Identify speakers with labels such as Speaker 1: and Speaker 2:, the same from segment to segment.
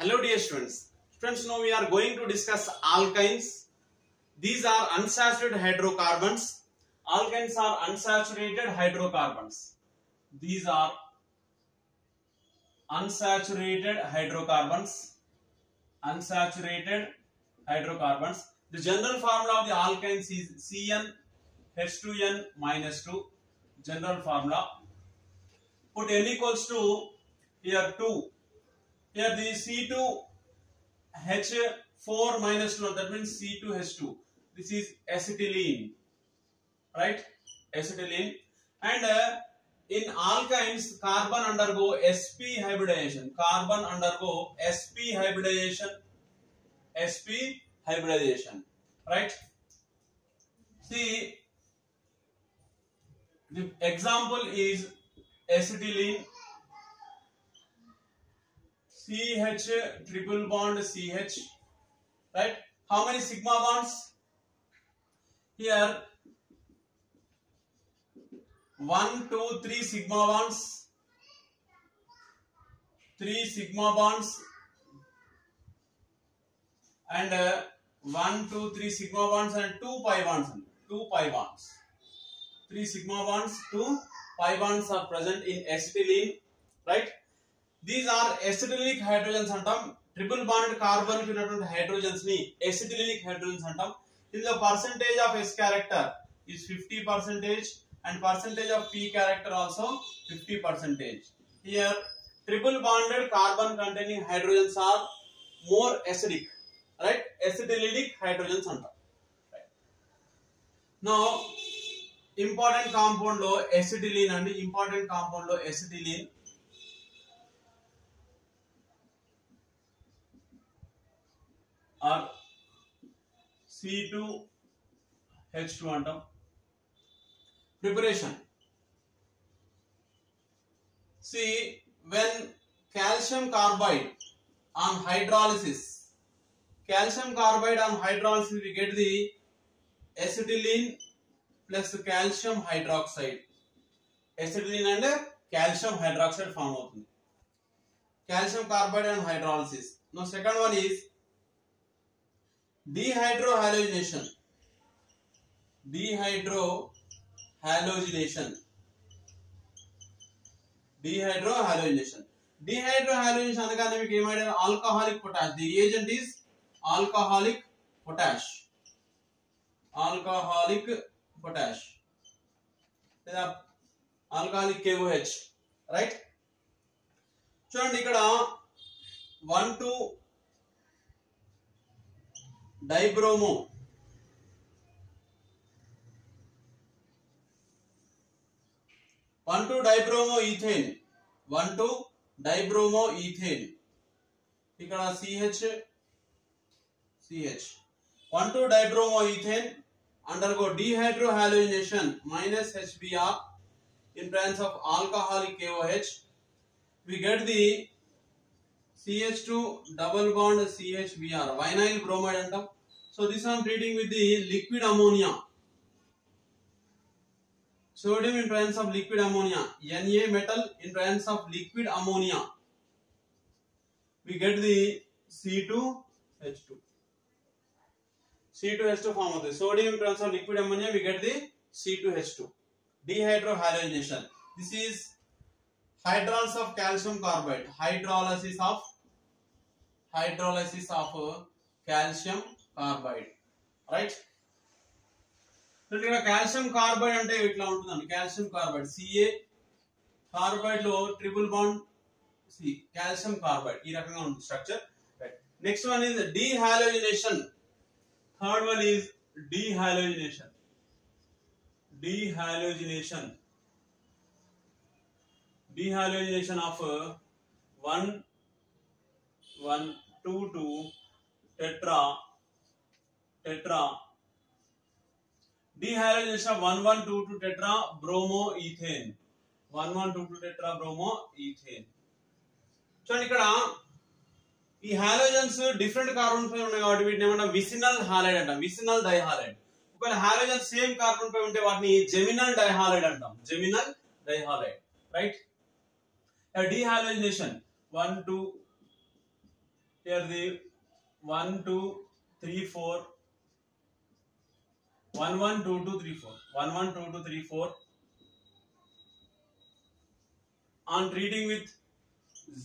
Speaker 1: Hello dear students. Students, now we are going to discuss alkynes. These are unsaturated hydrocarbons. Alkynes are unsaturated hydrocarbons. These are unsaturated hydrocarbons. Unsaturated hydrocarbons. The general formula of the alkynes is CnH2n minus 2. General formula. Put n equals to here 2. Here the C2H4 minus 2, that means C2H2. This is acetylene, right? Acetylene. And in alkynes, carbon undergo sp hybridization. Carbon undergo sp hybridization. Sp hybridization, right? See, the example is acetylene. CH triple bond CH, right? How many sigma bonds? Here 1, 2, 3 sigma bonds, 3 sigma bonds, and 1, 2, 3 sigma bonds and 2 pi bonds. 2 pi bonds. 3 sigma bonds, 2 pi bonds are present in acetylene, right? These are acetylenic hydrogens antam. Triple bonded carbon ki unnatuvanti hydrogens ni acetylenic hydrogens antam. In the percentage of S character is 50% and percentage of P character also 50%. Here triple bonded carbon containing hydrogens are more acidic, right? Acetylenic hydrogens antam. Right. Now important compound lo acetylene and important compound lo acetylene. Or C2H2 antam. Preparation. See, when calcium carbide on hydrolysis, we get the acetylene plus calcium hydroxide. Acetylene and calcium hydroxide form avutundi. Calcium carbide and hydrolysis. Now second one is dehydrohalogenation. Dehydrohalogenation. Dehydrohalogenation అనగానే మీకు ఏమైనా alcoholic potash. The reagent is alcoholic potash. Alcoholic potash. లేదా alcoholic KOH, right? చూడండి ఇక్కడ 1,2 dibromo. 1,2 dibromo ethane. 1,2 dibromo ethane. ఇక్కడ CH. 1,2 dibromo ethane undergo dehydrohalogenation minus HBr in presence of alcoholic KOH. We get the CH2 double bond CHBr, vinyl bromide antam. So this I am treating with the liquid ammonia. Sodium in presence of liquid ammonia. Na metal in presence of liquid ammonia. We get the C2H2. C2H2 form of the sodium in presence of liquid ammonia. We get the C2H2. Dehydrohalogenation. This is hydrolysis of calcium carbide. Hydrolysis of calcium carbide, right? ఇక్కడ calcium carbide అంటే ఇట్లా ఉంటుందండి. Calcium carbide Ca carbide లో triple bond C, calcium carbide ఈ రకంగా ఉంటుంది structure, right? Next one is dehalogenation. Third one is dehalogenation. Dehalogenation of 1,1,2,2 tetra. Dehalogenation of 1,1,2,2 tetra bromo ethane. 1,1,2,2 tetra bromo ethane. చూడండి ఇక్కడ ఈ హాలోజన్స్ డిఫరెంట్ కార్బన్ పై ఉన్నాయి కాబట్టి వీటిని ఏమన్నా విసినల్ హాలైడ్ అంటాం. విసినల్ డైహాలైడ్. ఒకవేళ హాలోజన్స్ సేమ్ కార్బన్ పై ఉంటే వాటిని జెమినల్ డైహాలైడ్ అంటాం. జెమినల్ dihalide, right? Dehalogenation 1,2 here the 1 2 3 4 1 1 2 2 3 4 1 1 2 2 3 4 on treating with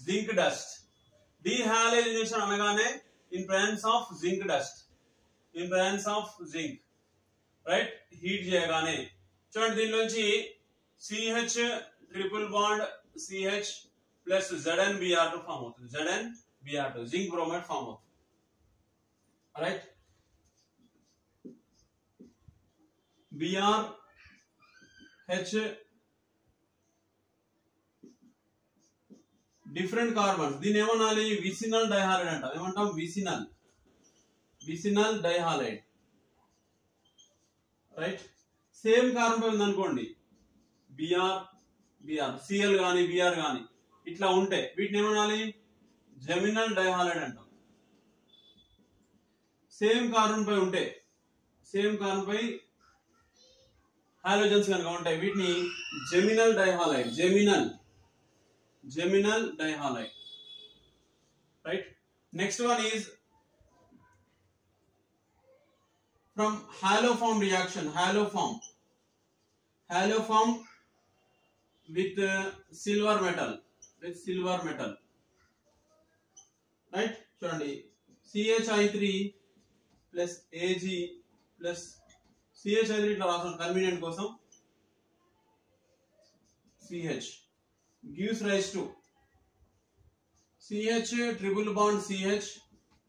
Speaker 1: zinc dust. Dehalogenation anagane in presence of zinc dust, in presence of zinc, right? Heat చేయగానే చూడండి దీనిలోంచి CH triple bond CH plus ZnBr2 form అవుతుంది. ZnBr2 zinc bromide form అవుతుంది. Right, BrH different carbons, దీన్ని ఏమనాలి? Vicinal dihalide అంటాం. ఏమంటాం? Vicinal dihalide. Right, same carbon ఉందనుకోండి, బిఆర్ సిఎల్ గాని బిఆర్ గాని ఇట్లా ఉంటే వీటిని ఏమనాలి? జెమినల్ డైహాలైడ్ అంటాం. సేమ్ కార్బన్ పై ఉంటే, సేమ్ కార్బన్ పై హాలోజన్స్ కనుక ఉంటాయి వీటిని geminal dihalide, geminal dihalide. Right, next one is from haloform reaction, haloform with silver metal, right? చూడండి, CHI3 plus Ag plus CHI3 ఇట్లా రాస్తాం కన్వీనియంట్ కోసం. CH gives rise to CH triple bond CH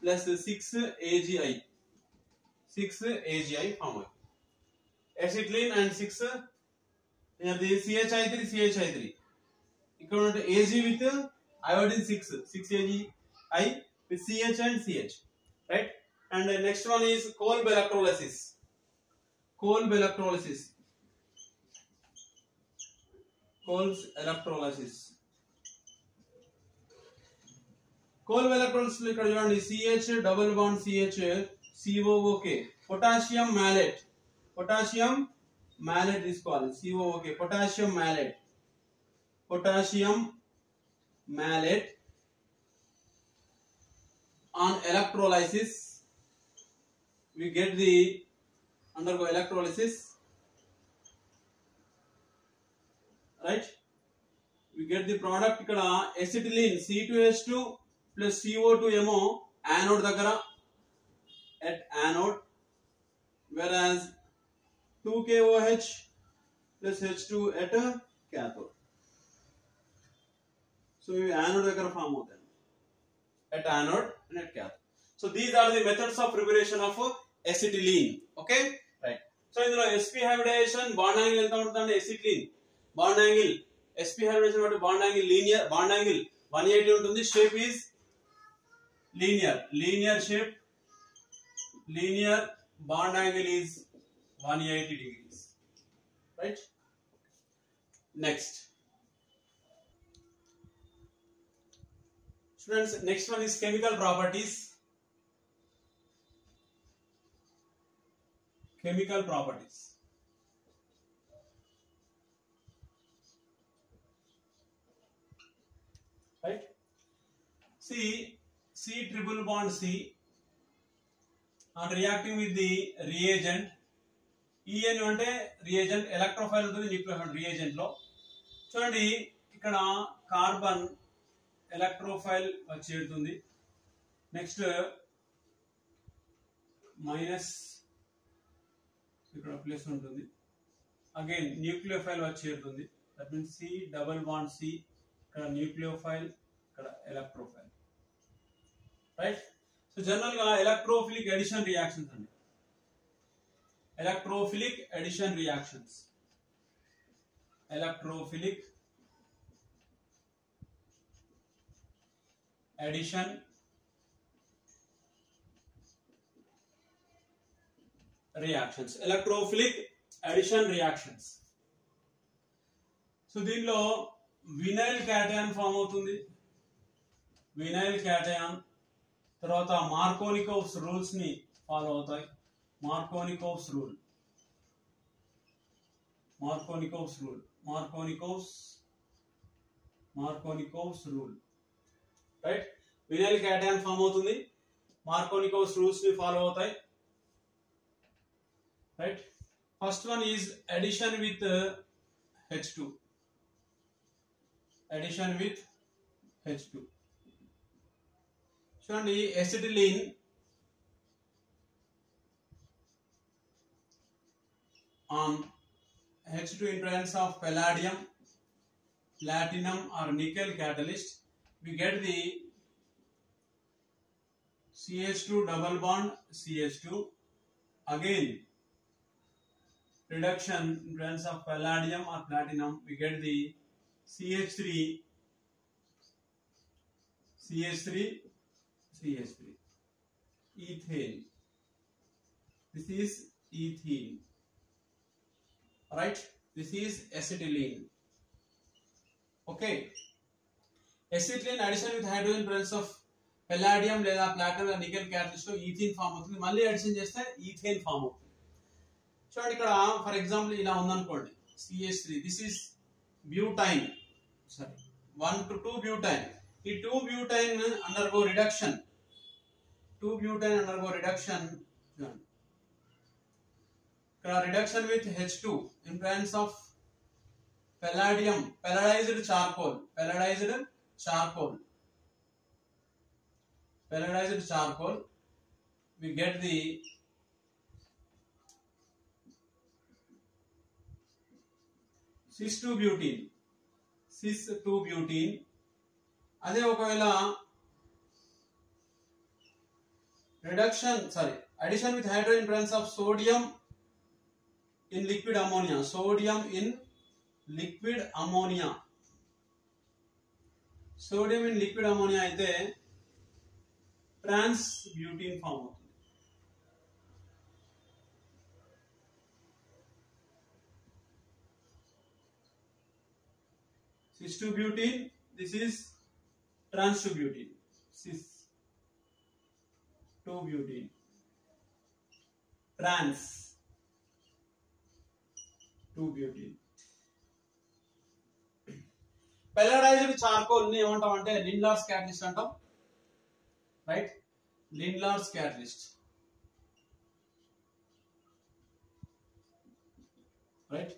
Speaker 1: plus 6 AgI form. Acetylene and 6 the CHI3 ఇక్కడ ఉన్న Ag with iodine 6 AgI with CH and CH, right? And the next one is Kolb electrolysis. Kolb's electrolysis. Kolb electrolysis ఇక్కడ చూడండి, CH double bond CH COOK, potassium malate తీసుకోవాలి. COOK, potassium malate on electrolysis we get the undergo electrolysis, right? We get the product ఇక్కడ acetylene C2H2 plus CO2 ఏమో anode దగ్గర at anode, whereas 2KOH plus H2 at cathode. So anode దగ్గర form అవుతాయి, at anode and at cathode. So these are the methods of preparation of acetylene. Okay, right? So ఇందులో sp hybridization bond angle ఎంత ఉంటుందండి? acetylene bond angle sp hybridization అంటే bond angle linear, bond angle 180 ఉంటుంది. Shape is linear shape, linear bond angle is 180 degrees, right? Next, students, next one is chemical properties. Right, see C triple bond C on reacting with the reagent. En అంటే reagent, electrophile ఉంటుంది, nucleophile reagent లో. చూడండి ఇక్కడ carbon electrophile వచ్చేస్తుంది, next minus ఇక్కడ plus ఉంటుంది, again nucleophile వచ్చేస్తుంది. That means C double bond C, ఇక్కడ న్యూక్లియోఫైల్, ఇక్కడ ఎలక్ట్రోఫైల్, రైట్? సో జనరల్ గా ఎలక్ట్రోఫిలిక్ అడిషన్ రియాక్షన్స్ అండి, electrophilic addition reactions. సో దీనిలో వినైల్ క్యాటయాన్ ఫామ్ అవుతుంది, తర్వాత మార్కోనికోవ్స్ రూల్స్ ని ఫాలో అవుతాయి. Markovnikov's rule, right? Vinyl cation form అవుతుంది. మార్కోనికోస్ రూల్స్ ని ఫాలో అవుతాయి. Right. First one is addition with H2. Addition with H2. చూడండి, acetylene on H2 in presence of palladium, platinum or nickel catalyst, we get the CH2 double bond CH2. Again, reduction in presence of palladium or platinum, we get the CH3 ethane. This is ethene. Right? This is acetylene. Okay. Acetylene addition with hydrogen presence of palladium లేదా platinum లేదా nickel catalyst లో ethene form అవుతుంది. మళ్ళీ addition చేస్తే ethane form అవుతుంది. చూడండి, ఇక్కడ for example ఇలా ఉందనుకోండి, CH3, this is butyne, sorry 1 to 2 butyne. ఈ 2 butyne undergo reduction, 2 butyne undergo reduction. ఇక్కడ reduction with H2 in presence of palladium, palladized charcoal, we get the cis2butene. అదే ఒకవేళ addition with hydrogen presence of sodium in liquid ammonia, sodium in liquid ammonia అయితే ట్రాన్స్ butene form అవుతుంది. cis2butene, this is trans2butene, cis2butene, trans2butene. పెల్లడైజ్డ్ charcoal ని ఏమంటాం అంటే Lindlar's catalyst అంటాం. Right, Lindlar's catalyst. Right,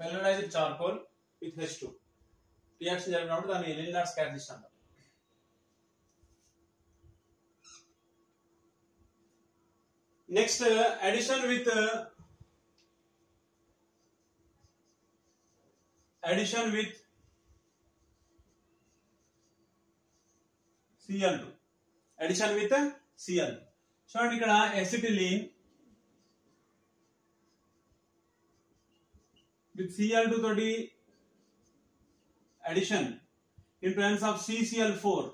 Speaker 1: palladized charcoal with H2 reaction జరిగినప్పుడు దాన్ని Lindlar's catalyst అంటాం. Next, addition with Cl2, addition with Cl2. చూడండి, ఇక్కడ acetylene with Cl2 తోటి addition in presence of CCl4,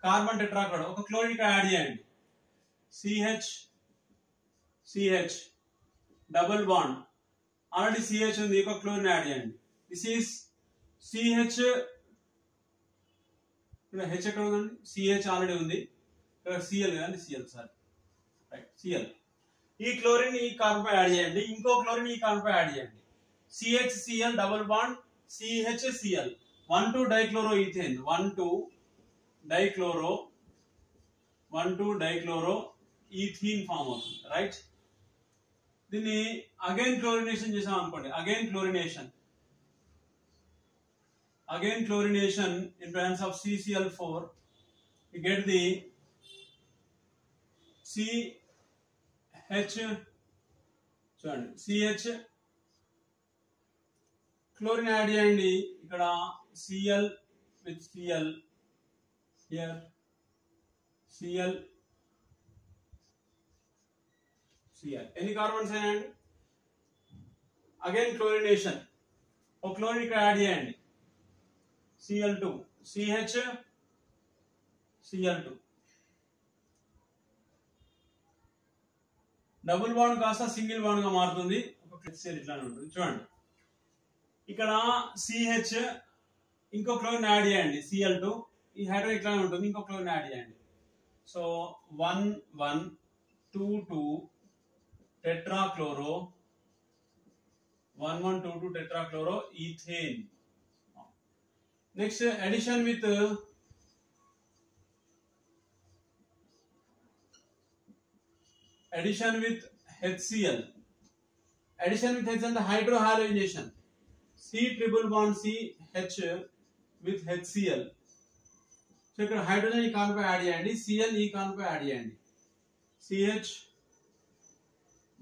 Speaker 1: carbon tetrachloride. ఒక క్లోరిన్ ఇక్కడ add చేయండి, CH double bond, already CH ఉంది, ఒక క్లోరిన్ యాడ్ చేయండి. దిస్ ఈస్ CH, ఇక్కడ H ఎక్కడ ఉందండి, CH ఆల్రెడీ ఉంది, ఇక్కడ Cl కదండి, Cl. ఈ క్లోరిన్ ఈ కార్బన్ పై యాడ్ చేయండి, ఇంకో క్లోరిన్ ఈ కార్బన్ పై యాడ్ చేయండి. CHCl double bond CHCl, 1,2 dichloroethane, 1,2 dichloroethene form అవుతుంది. రైట్, దీన్ని అగైన్ క్లోరినేషన్ చేసాం అనుకోండి, again chlorination in presence of CCl4, we get the CH chlorine add చేయండి, ఇక్కడ Cl with Cl, here Cl, ఎన్ని కార్బన్స్ అయినాయండి. అగైన్ క్లోరినేషన్, ఒక క్లోరిన్ ఇక్కడ యాడ్ చేయండి, Cl2, CH, డబుల్ బాండ్ కాస్త సింగిల్ బాండ్ గా మారుతుంది. ఒక ఇట్లానే ఉంటుంది. చూడండి, ఇక్కడ CH, ఇంకో క్లోరిన్ యాడ్ చేయండి, Cl2, ఈ హైడ్రోజన్ ఇట్లానే ఉంటుంది, ఇంకో క్లోరిన్ యాడ్ చేయండి. So 1,1,2,2 tetrachloro, 1,1,2,2 tetrachloro ethane. Next, addition with addition with HCl. Addition with H and hydrohalonization. C triple bond C H with HCl. So ఇక్కడ హైడ్రోజన్ ఈ కాన్పై యాడ్ చేయండి, Cl ఈ కాన్పై యాడ్ చేయండి. CH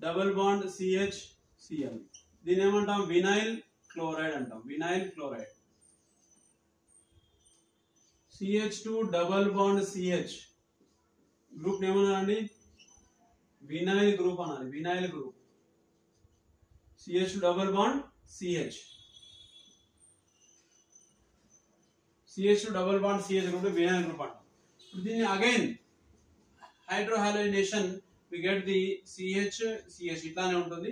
Speaker 1: double bond CH Cl. దీని ఏమంటాం? Vinyl chloride అంటాం. Vinyl chloride. CH2 double bond CH group ఏమన్నారండి? వినైల్ గ్రూప్ అనాలి. Vinyl group. CH2 double bond CH. CH2 double bond CH group vinyl group అంటాం. దీన్ని అగైన్ hydrohalogenation we get the CH CH ఇట్లానే ఉంటుంది.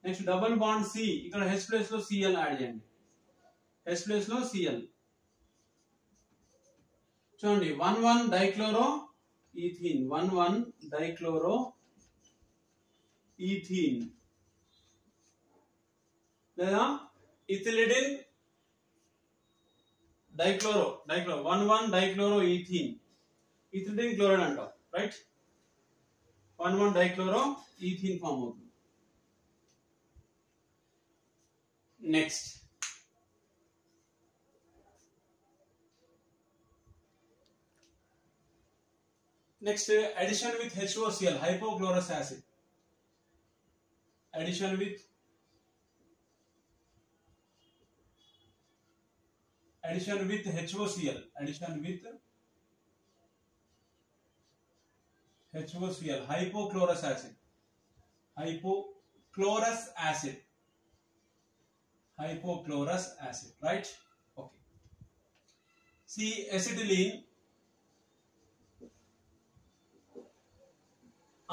Speaker 1: నెక్స్ట్ డబుల్ బాండ్ C, ఇక్కడ H place లో Cl add చేయండి. H ప్లేస్ లో Cl. చూడండి 1,1 డైక్లోరో ఈథీన్. 1,1 డైక్లోరో ఈథీన్ లేదా ethylidene dichloro 1,1 dichloro ethene. Ethylidene chloride అంటాం. రైట్. 1,1 డైక్లోరో ఈథీన్ ఫామ్ అవుతుంది. Next addition with HOCl, hypochlorous acid. Addition with HOCl. Addition with HOCl, hypochlorous acid. Hypochlorous acid. Hypochlorous acid. Right? Okay. See, acetylene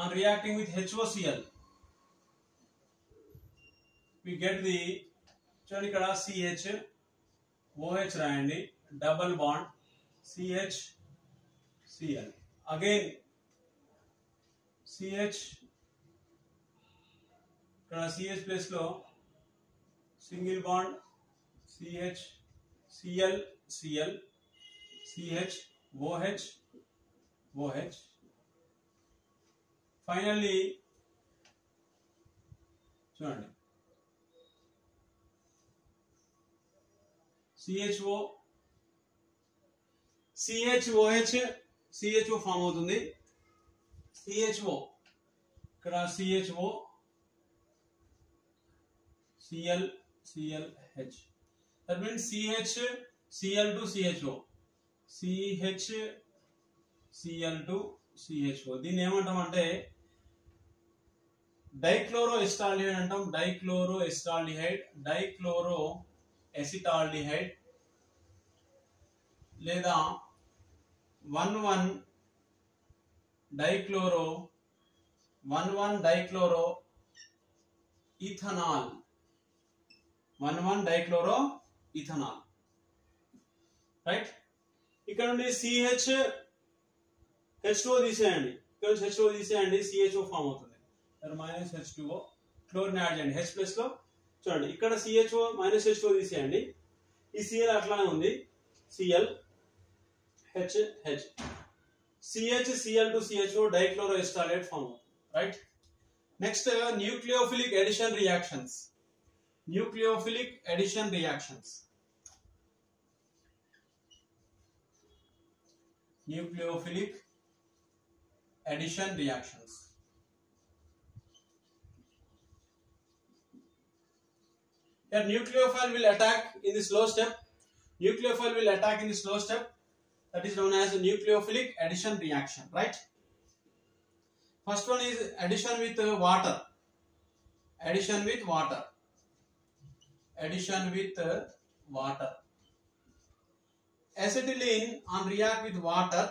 Speaker 1: on reacting with HOCl, we get the చూడండి ఇక్కడ CH OH రాయండి, double bond CH Cl. Again CH ఇక్కడ CH place లో single bond CH Cl Cl CH OH OH. Finally చూడండి CHO CHOH CHO form అవుతుంది. CHO ఇక్కడ CHO Cl ClH. that means CH Cl to CHO CH Cl to CHO. దీన్ని ఏమంటాం అంటే dichloro acetaldehyde అంటాం. Dichloro acetaldehyde, dichloro acetaldehyde లేదా 1,1 dichloro ethanol. 1,1 dichloro ethanol. Right. ఇక్కడ నుండి CH H2O తీసేయండి. ఇక్కడ నుంచి H2O తీసేయండి, CHO ఫామ్ అవుతుంది. మైనస్ H2O క్లోరిన్ యాడ్ చేయండి. H ప్లస్ లో చూడండి ఇక్కడ CHO మైనస్ H2O తీసేయండి. ఈ Cl అట్లానే ఉంది. Cl H H CH Cl to CHO dichloro acetaldehyde form అవుతుంది. Right. Next nucleophilic addition reactions. Nucleophilic addition reactions. Nucleophilic addition reactions. A nucleophile will attack in the slow step. Nucleophile will attack in the slow step. That is known as a nucleophilic addition reaction. Right. First one is addition with water. Addition with water. Addition with water. Acetylene on react with water.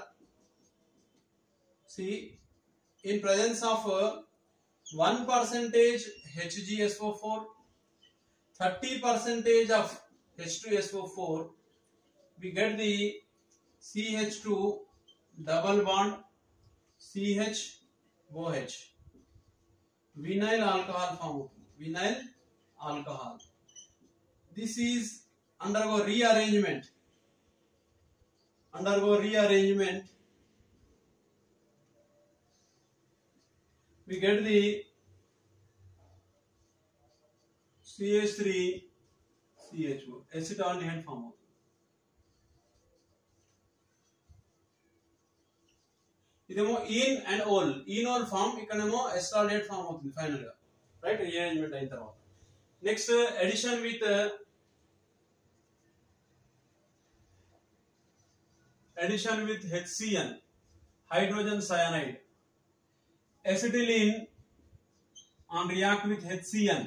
Speaker 1: See, in presence of 1% HgSO4, 30% of H2SO4, we get the CH2 double bond CHOH. Vinyl alcohol form. Vinyl alcohol. This is undergo rearrangement. we get the CH3 CHO acetaldehyde form అవుతుంది. ఇదేమో ఈన్ and whole form, ఇక్కడేమో ఎస్టాల్డేట్ form అవుతుంది final గా, right, rearrangement అయిన తర్వాత. Next addition with HCN hydrogen cyanide, acetylene on react with HCN.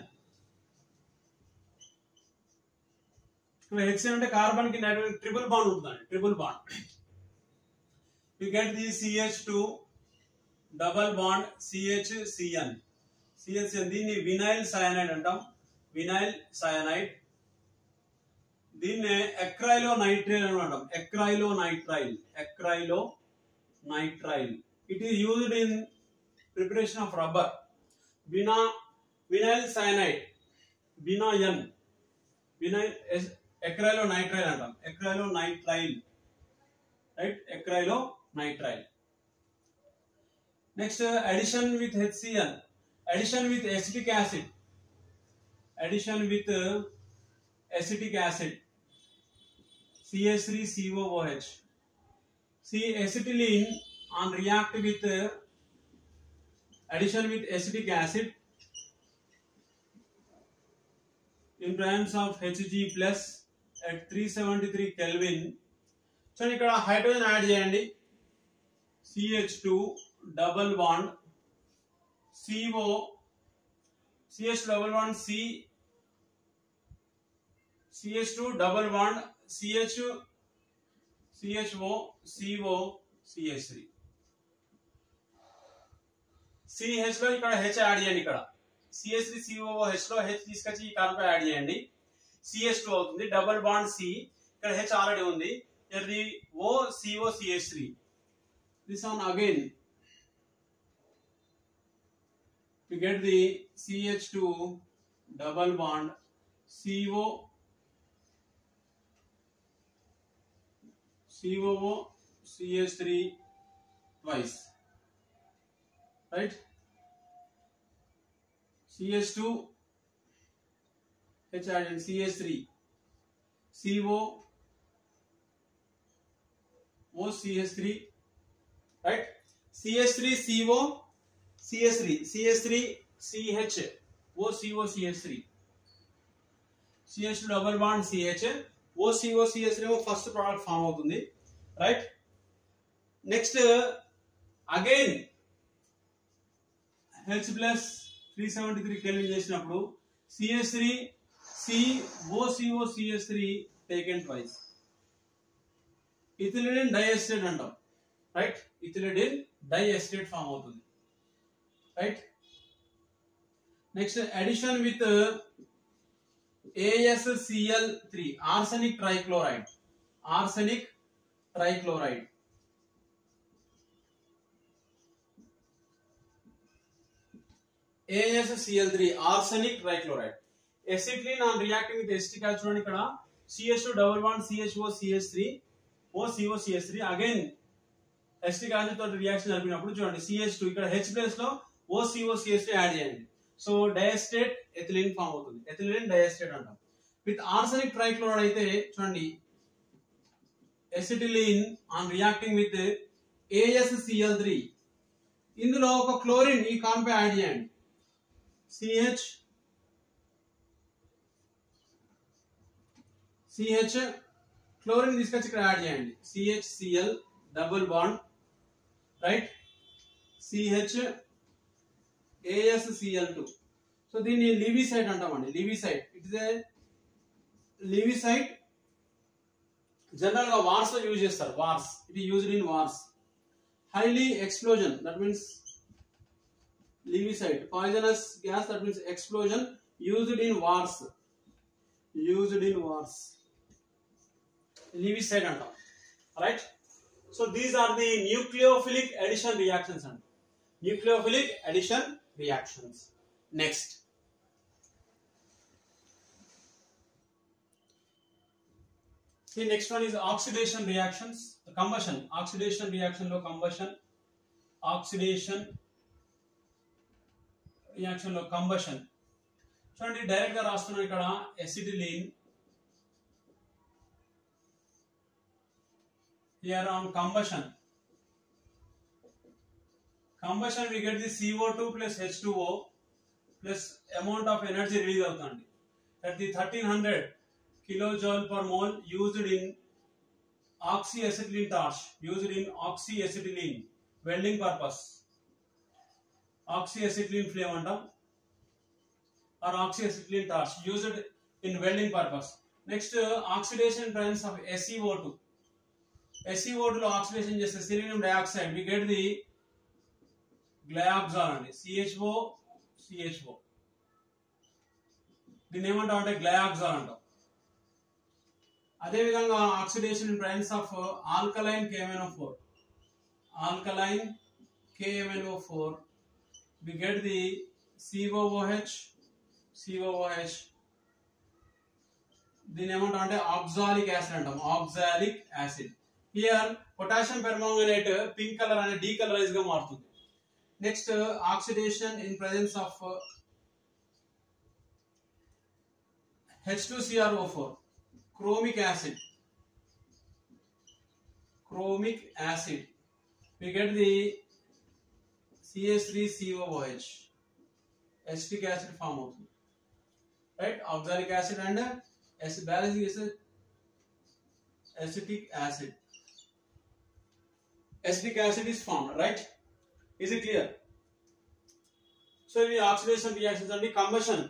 Speaker 1: ఇక్కడ HCN అంటే carbon కి ట్రిపుల్ బాండ్ ఉంటుంది, triple bond. You get the CH2 double bond CHCN. CHCN దీన్ని వినైల్ సయానైడ్ అంటాం, వినైల్ సయానైడ్. దీన్ని ఎక్రైలోనైట్రైల్ అని అంటాం, ఎక్రైలోనైట్రైల్. It is used in preparation of rubber. Vinyl cyanide, vinyl acrylonitrile antam, acrylonitrile, right, acrylonitrile. Next addition with HCN, addition with acetic acid, CH3COOH. See, acetylene on react with addition with acetic acid in presence of Hg plus at 373 Kelvin. So ఇక్కడ hydrogen add చేయండి, CH2 double bond CO, CH double bond CH2 double bond CHO CO CH3. CH లో ఇక్కడ H add చేయండి, ఇక్కడ CH3COOH లో H తీసుకొచ్చి ఈ carbon add చేయండి, CH2 అవుతుంది. డబుల్ బాండ్ C, ఇక్కడ H ఆల్రెడీ ఉంది, ఇది OCO CH3. This one again we get the CH2 double bond COO CH3 twice, right? CH2 H added CH3 CO CH3, right? CH3 CO CH3 CH OCO CH3, CH2 double bond CH OCO CH3 first product form అవుతుంది, right. Next again H plus 373 kelvin చేసినప్పుడు CH3 COCO CH3 taken twice, ethylene diacetate అంటాం, right, ethylene diacetate form అవుతుంది, right. Next addition with ASCl3 arsenic trichloride, ASCl3 arsenic trichloride. Acetylene on reacting with acetic acid చూడండి, ఇక్కడ CH2 double bond CHO CH3 OCO CH3, again acetic acid తో reaction జరిపినప్పుడు చూడండి CH2 ఇక్కడ H place లో OCO CH3 add చేయండి, so డైఎస్టేట్ ethylene form అవుతుంది, ethylene డైఎస్టేట్ అంటాం. విత్ ఆర్సెనిక్ ట్రైక్లోరైడ్ అయితే చూడండి acetylene on reacting with ASCl3, ఇందులో ఒక క్లోరిన్ ఈ కాంపౌండ్ యాడ్ చేయండి, CH క్లోరిన్ తీసుకొచ్చి ఇక్కడ యాడ్ చేయండి, CHCl double bond, right, CH ASCl2. So దీన్ని లివిసైడ్ అంటామండి, lewisite. It is a lewisite, general గా వార్స్ లో యూజ్ చేస్తారు, wars, it is used in wars. Highly explosion, that means lewisite, poisonous gas, that means explosion, used in wars, lewisite అంటాం, right. So these are the nucleophilic addition reactions అండి, nucleophilic addition reactions. Next, the next one is oxidation reactions. The combustion, oxidation reaction lo combustion, oxidation reaction లో combustion. చూడండి direct గా రాస్తున్నాం ఇక్కడ acetylene. Here on combustion we get the CO2 plus H2O plus amount of energy release అవుతుంది at the 1300 kilojoule per mole used in oxyacetylene torch, welding purpose. Oxyacetylene flame antam or oxyacetylene torch used in welding purpose. Next oxidation presence of SeO2. SeO2 లో oxidation చేస్తే selenium dioxide we get the గ్లయాక్సాల్ అండి. CHO దీన్ని ఏమంటాం అంటే గ్లయాక్సాల్ అంటాం. అదే విధంగా oxidation in presence of alkaline KMNO4 we get the COOH దీన్ని ఏమంటాం అంటే ఆక్సాలిక్ యాసిడ్ అంటాం. Oxalic acid. Here potassium permanganate pink colour అనే డీకలరైజ్ గా మారుతుంది. Next oxidation in presence of H2CrO4 chromic acid we get the CH3COOH acetic acid form అవుతుంది. right, oxalic acid and acid balancing is acetic acid is formed, right? Is it clear? So the oxidation reactions and the combustion,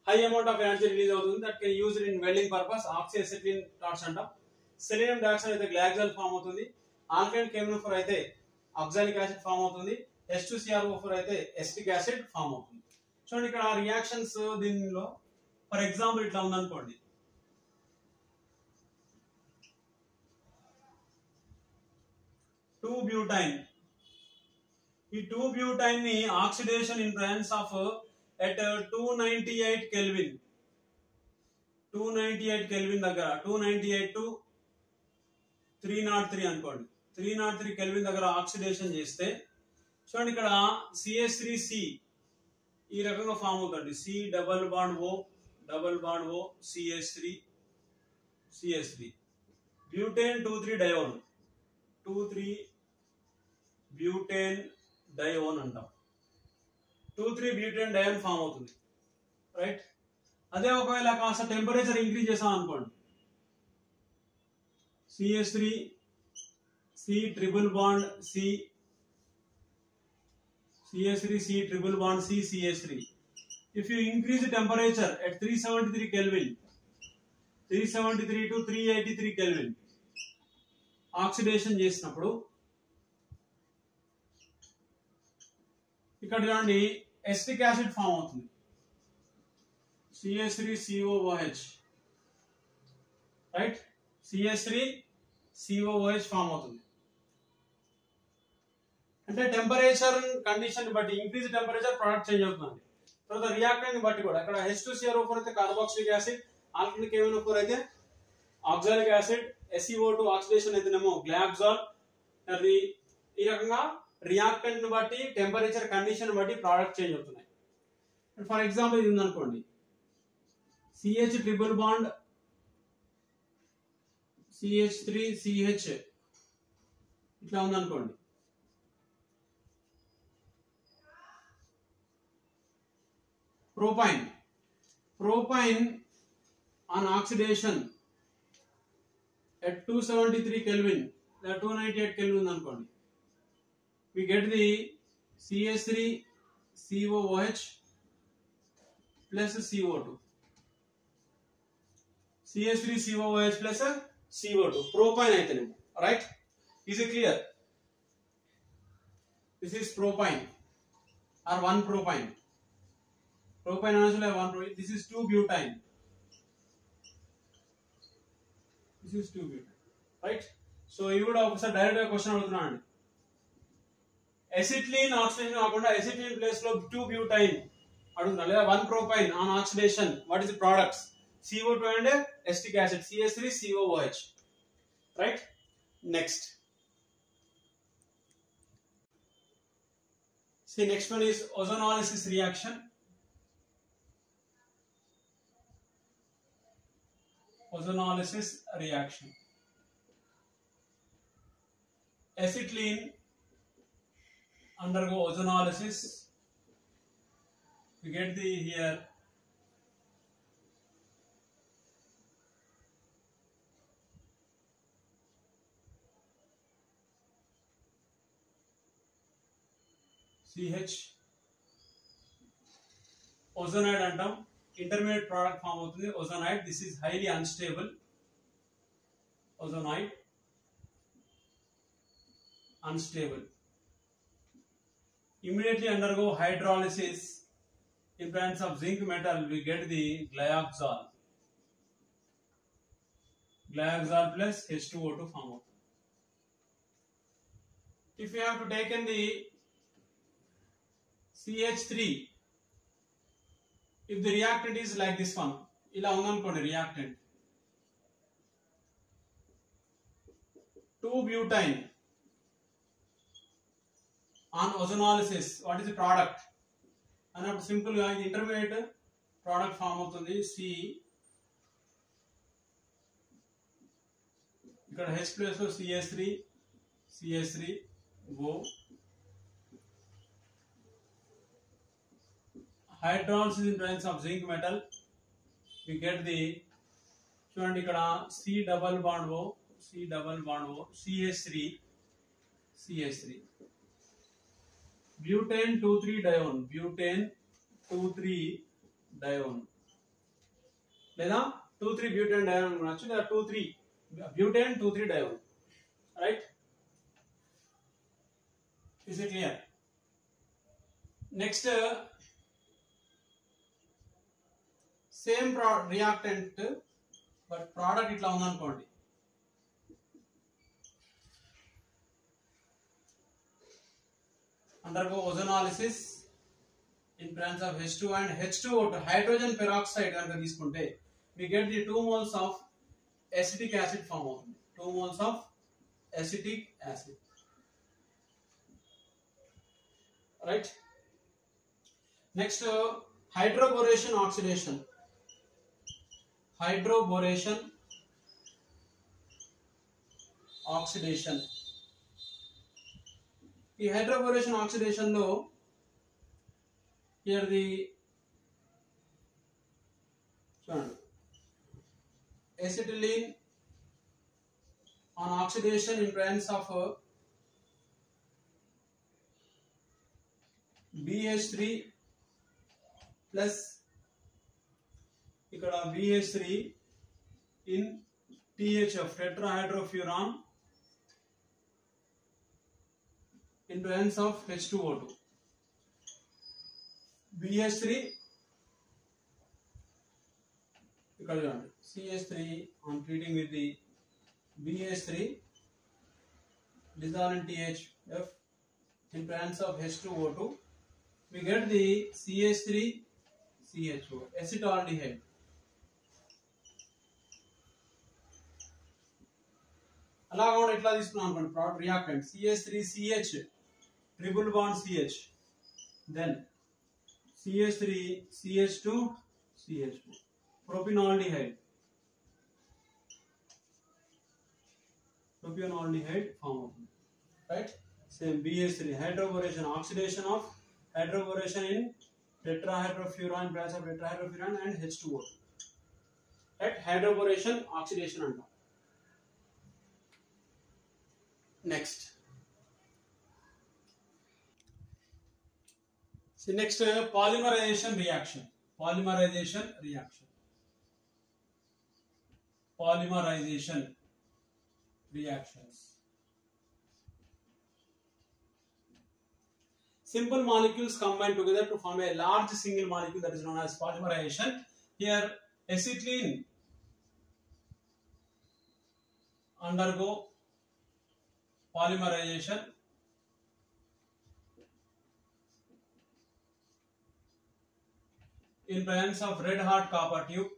Speaker 1: high amount of energy release అవుతుంది, that can use it in welding purpose. oxyacetylene torch అంటాం. Selenium dioxide అయితే గ్లయాక్సాల్ form అవుతుంది. Alkaline KMNO4 అయితే oxalic acid form అవుతుంది. H2CrO4 అయితే acetic acid form అవుతుంది. చూడండి ఇక్కడ రియాక్షన్స్ దీనిలో ఫర్ ఎగ్జాంపుల్ ఇట్లా ఉందనుకోండి. 2-butane. ఈ 2-butane ని oxidation in presence of at 298 Kelvin దగ్గర 298 to 303 అనుకోండి. 303 Kelvin దగ్గర ఆక్సిడేషన్ చేస్తే చూడండి ఇక్కడ CH3C ఈ రకంగా ఫామ్ అవుతుంది. C double bond O CH3 butane 2,3 butane dione అంటాం. 2,3 బ్యూటేన్ డయోన్ ఫామ్ అవుతుంది, రైట్. అదే ఒకవేళ కాస్త టెంపరేచర్ ఇంక్రీజ్ చేసాం అనుకోండి, CH3 C triple bond C CH3 C triple bond C CH3. If you increase the temperature at 373 Kelvin, 373 to 383 Kelvin, oxidation చేసినప్పుడు ఇక్కడ చూడండి ఎసిటిక్ యాసిడ్ ఫామ్ అవుతుంది. CH3COOH, right. CH3COOH ఫామ్ అవుతుంది. అంటే టెంపరేచర్ కండిషన్ బట్టి increase temperature product change అవుతుంది. తర్వాత reactant బట్టి కూడా ఇక్కడ H2CrO4 అయితే కార్బాక్సిలిక్ యాసిడ్, ఆల్కలైన్ KMNO4 అయితే ఆక్సాలిక్ యాసిడ్, SeO2 ఆక్సిడేషన్ అయితేనేమో గ్లయాక్సాల్. ఈ రకంగా రియాక్టెంట్ ని బట్టి టెంపరేచర్ కండిషన్ బట్టి ప్రోడక్ట్ చేంజ్ అవుతున్నాయి. ఫర్ ఎగ్జాంపుల్ ఇది ఉందనుకోండి, CH ట్రిపుల్ బాండ్ CH3CH ఇట్లా ఉందనుకోండి. Propine on oxidation at 273 Kelvin, 298 Kelvin అనుకోండి, we get the CH3COOH plus CO2. CH3COOH plus CO2 propine అయితేనేమో, right? Is it clear? This is propine or 1-propine. Propane also have 1-propine. This is 2-butane. Right? So you would have a direct question adugutunna. Acetylene oxidation kaakunda acetylene place lo 2-butane adugutunna leda 1-propine on oxidation. What is the products? CO2 and acetic acid, CH3COOH. Right? Next. See, next one is ozonolysis reaction. ozonolysis reaction. Acetylene undergo ozonolysis. We get the here CH ozonide అంటాం. Intermediate product form అవుతుంది ozonide. This is highly unstable. Ozonide unstable. Immediately undergo hydrolysis. In presence of zinc metal, we get the glyoxal. Glyoxal plus H2O2 form out. If you have to take in the CH3, if the reactant is like this one, ila undanukondi reactant 2-butane on ozonolysis, what is the product? And simple ga the intermediate product form avutundi C ikkada H place lo CH3 go hydrolysis in presence of zinc metal, we get the చూడండి ఇక్కడ C double bond O CH3 butane 2,3 dione లేదా 2,3 butane dione అనొచ్చు లేదా 2,3 butane 2,3 dione, right? Is it clear? Next same reactant but product itla undanukondi undergo ozonolysis in presence of H2 and H2O2 hydrogen peroxide ganaka తీసుకుంటే we get the 2 moles of acetic acid form అవుతుంది 2 moles of acetic acid, right? Next hydroboration oxidation ఈ hydroboration oxidation లో here the చూడండి acetylene on oxidation in presence of BH3 plus ఇక్కడ BH3 in THF tetrahydrofuran in presence of H2O2. BH3 ఇక్కడ చూడండి CH3 on treating with the BH3 dissolved in THF in presence of H2O2, we get the CH3CHO acetaldehyde. అలాగా కూడా ఎట్లా తీసుకున్నాం అనుకోండి product reactant CH3CH triple bond CH then CH3CH2CH2 propionaldehyde form అవుతుంది, right? Same BH3 hydroboration oxidation of hydroboration in tetrahydrofuran branch of tetrahydrofuran and H2O, right? Hydroboration oxidation అంటాం. Next, see next polymerization reaction. Polymerization reactions. Simple molecules combine together to form a large single molecule, that is known as polymerization. Here acetylene undergo polymerization in presence of red hot copper tube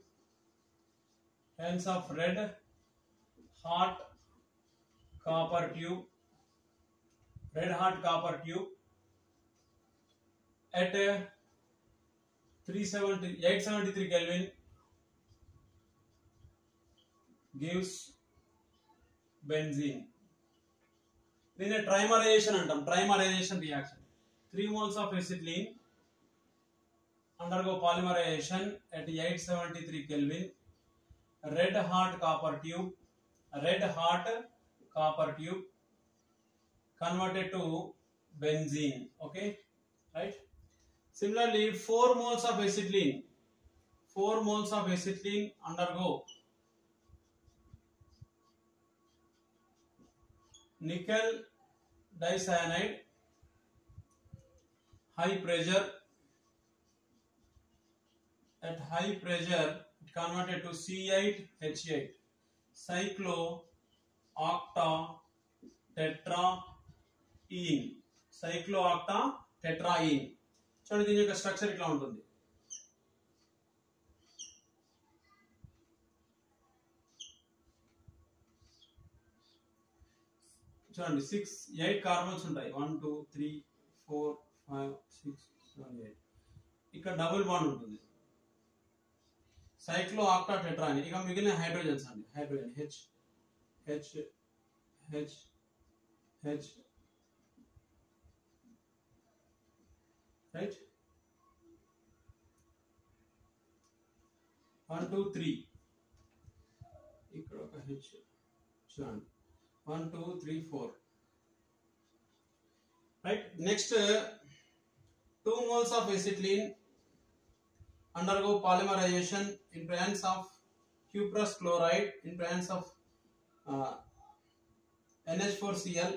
Speaker 1: at 873 Kelvin gives benzene. Then a trimerization antam, trimerization reaction. 3 moles of acetylene undergo polymerization at 873 Kelvin. Red hot copper tube converted to benzene. Okay, right? Similarly, 4 moles of acetylene undergo nickel dicyanide, high pressure. At high pressure, it converted to C8H8, cyclooctatetraene. cyclooctatetraene. చూడండి దీని యొక్క structure ఇట్లా ఉంటుంది. చూడండి 8 carbons ఉంటాయి. 1 2 3 4 5 6 7 8. ఇక్కడ double bond ఉంటుంది. సైక్లోఆక్టాటెట్రాని. ఇక మిగిలిన హైడ్రోజన్స్ అండి. Hydrogen H H H H, right? 1 2 3 ఇక్కడ ఒక H చూడండి. 1 2 3 4, right? Next, 2 moles of acetylene undergo polymerization in presence of cuprous chloride, in presence of NH4Cl,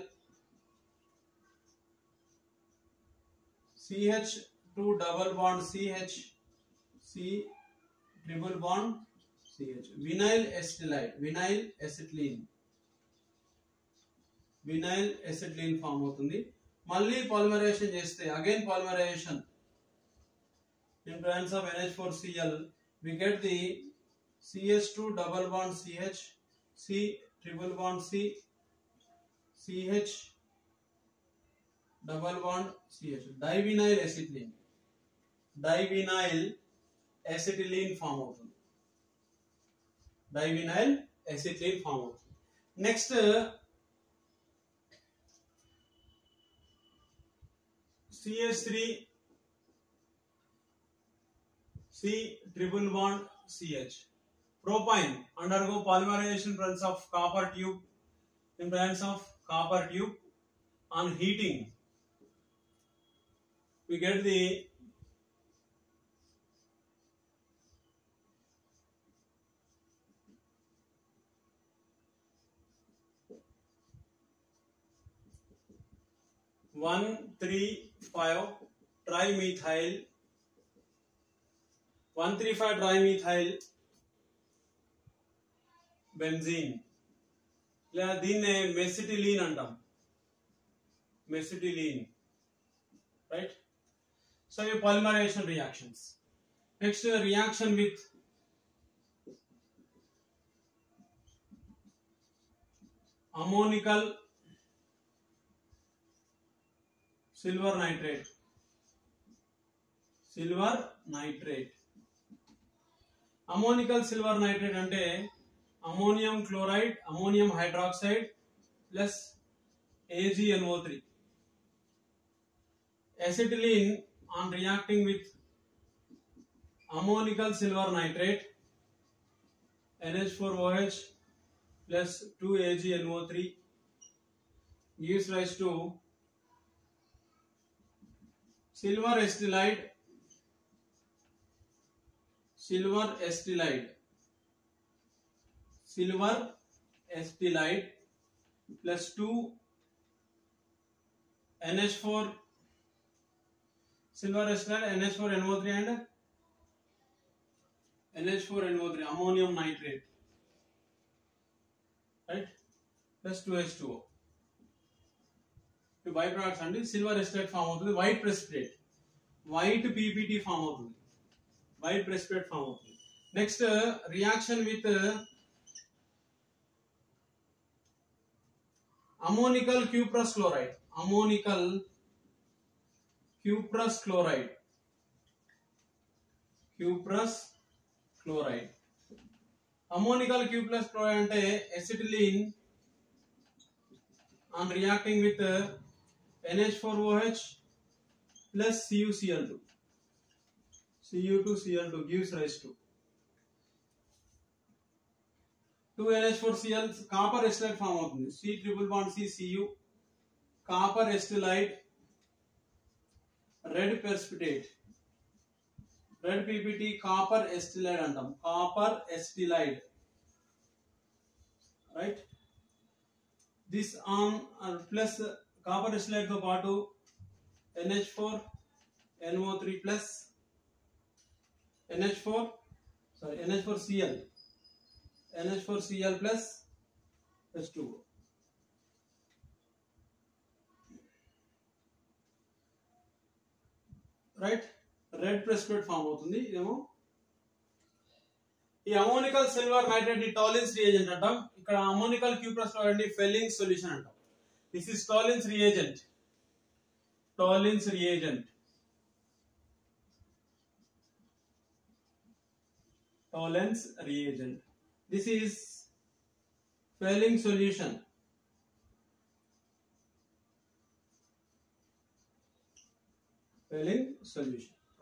Speaker 1: CH2 double bond CH, C triple bond CH, vinyl acetylene form అవుతుంది. మళ్ళీ polymerisation చేస్తే again polymerisation in presence of NH4Cl, we get the CH2 double bond CH, C triple bond C, CH double bond CH, divinyl acetylene form అవుతుంది. divinyl acetylene form అవుతుంది. Next, CH3 C triple bond CH, propine undergo polymerization in presence of copper tube, in presence of copper tube. On heating, we get the trimethyl benzene. లేదా దీన్నే mesitylene అంటాం. Mesitylene, right? So ఇవి polymerisation reactions. Next, reaction with ammoniacal silver nitrate. Ammoniacal silver nitrate అంటే ammonium chloride, ammonium hydroxide plus AgNO3. Acetylene on reacting with ammonical silver nitrate, NH4OH plus 2AgNO3 gives rise to silver acetylide plus 2 NH4 silver acetylide, NH4NO3 and NH4NO3 ammonium nitrate, right? Plus 2H2O. ఈ by products అండి. Silver acetate form అవుతుంది. White precipitate, white PPT form అవుతుంది. White precipitate form అవుతుంది. Next, reaction with ammoniacal cuprous chloride. Ammonical Q plus chloride ante acetylene on reacting with NH4OH plus CuCl2. Cu2Cl2 gives rise to 2 NH4Cl copper acetylide form అవుతుంది. C triple bond C Cu copper acetylide red precipitate red PPT copper acetylide అంటాం. copper acetylide, right? This on plus copper acetylide తో పాటు NH4 NO3 plus NH4Cl plus H2O, right? Red precipitate form అవుతుంది. ఇదేమో ఈ ammoniacal silver nitrate ని టాలిన్స్ reagent అంటాం. ఇక్కడ ammoniacal Cu plus ని ఫెల్లింగ్ సొల్యూషన్ అంటాం. This is Tollens reagent. This is failing solution.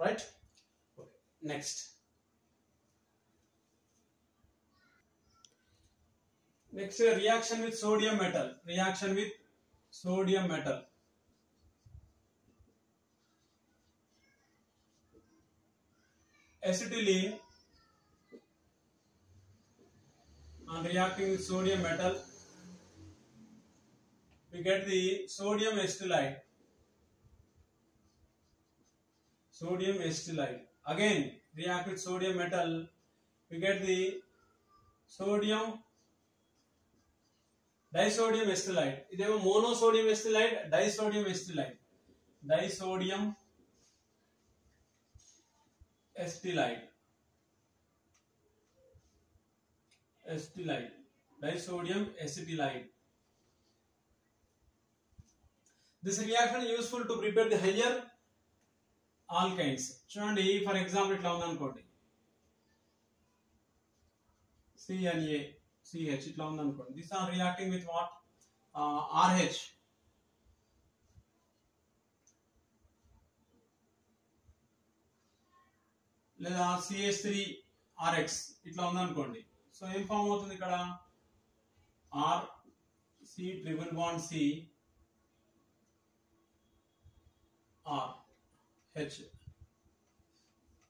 Speaker 1: Right? Okay. Next reaction with sodium metal. Acetylene on reacting with sodium metal, we get the sodium acetylide. Again react with sodium metal, we get the disodium acetylide. Idemo monosodium acetylide, disodium acetylide. Disodium acetylide. This reaction is useful to prepare the higher alkynes. చూడండి, for example ఇట్లా ఉందనుకోండి, CNaCH ఇట్లా ఉందనుకోండి. This are reacting with what? RH. లేదా CH3RX ఇట్లా ఉందనుకోండి. So ఏం form అవుతుంది ఇక్కడ? C triple bond C RH.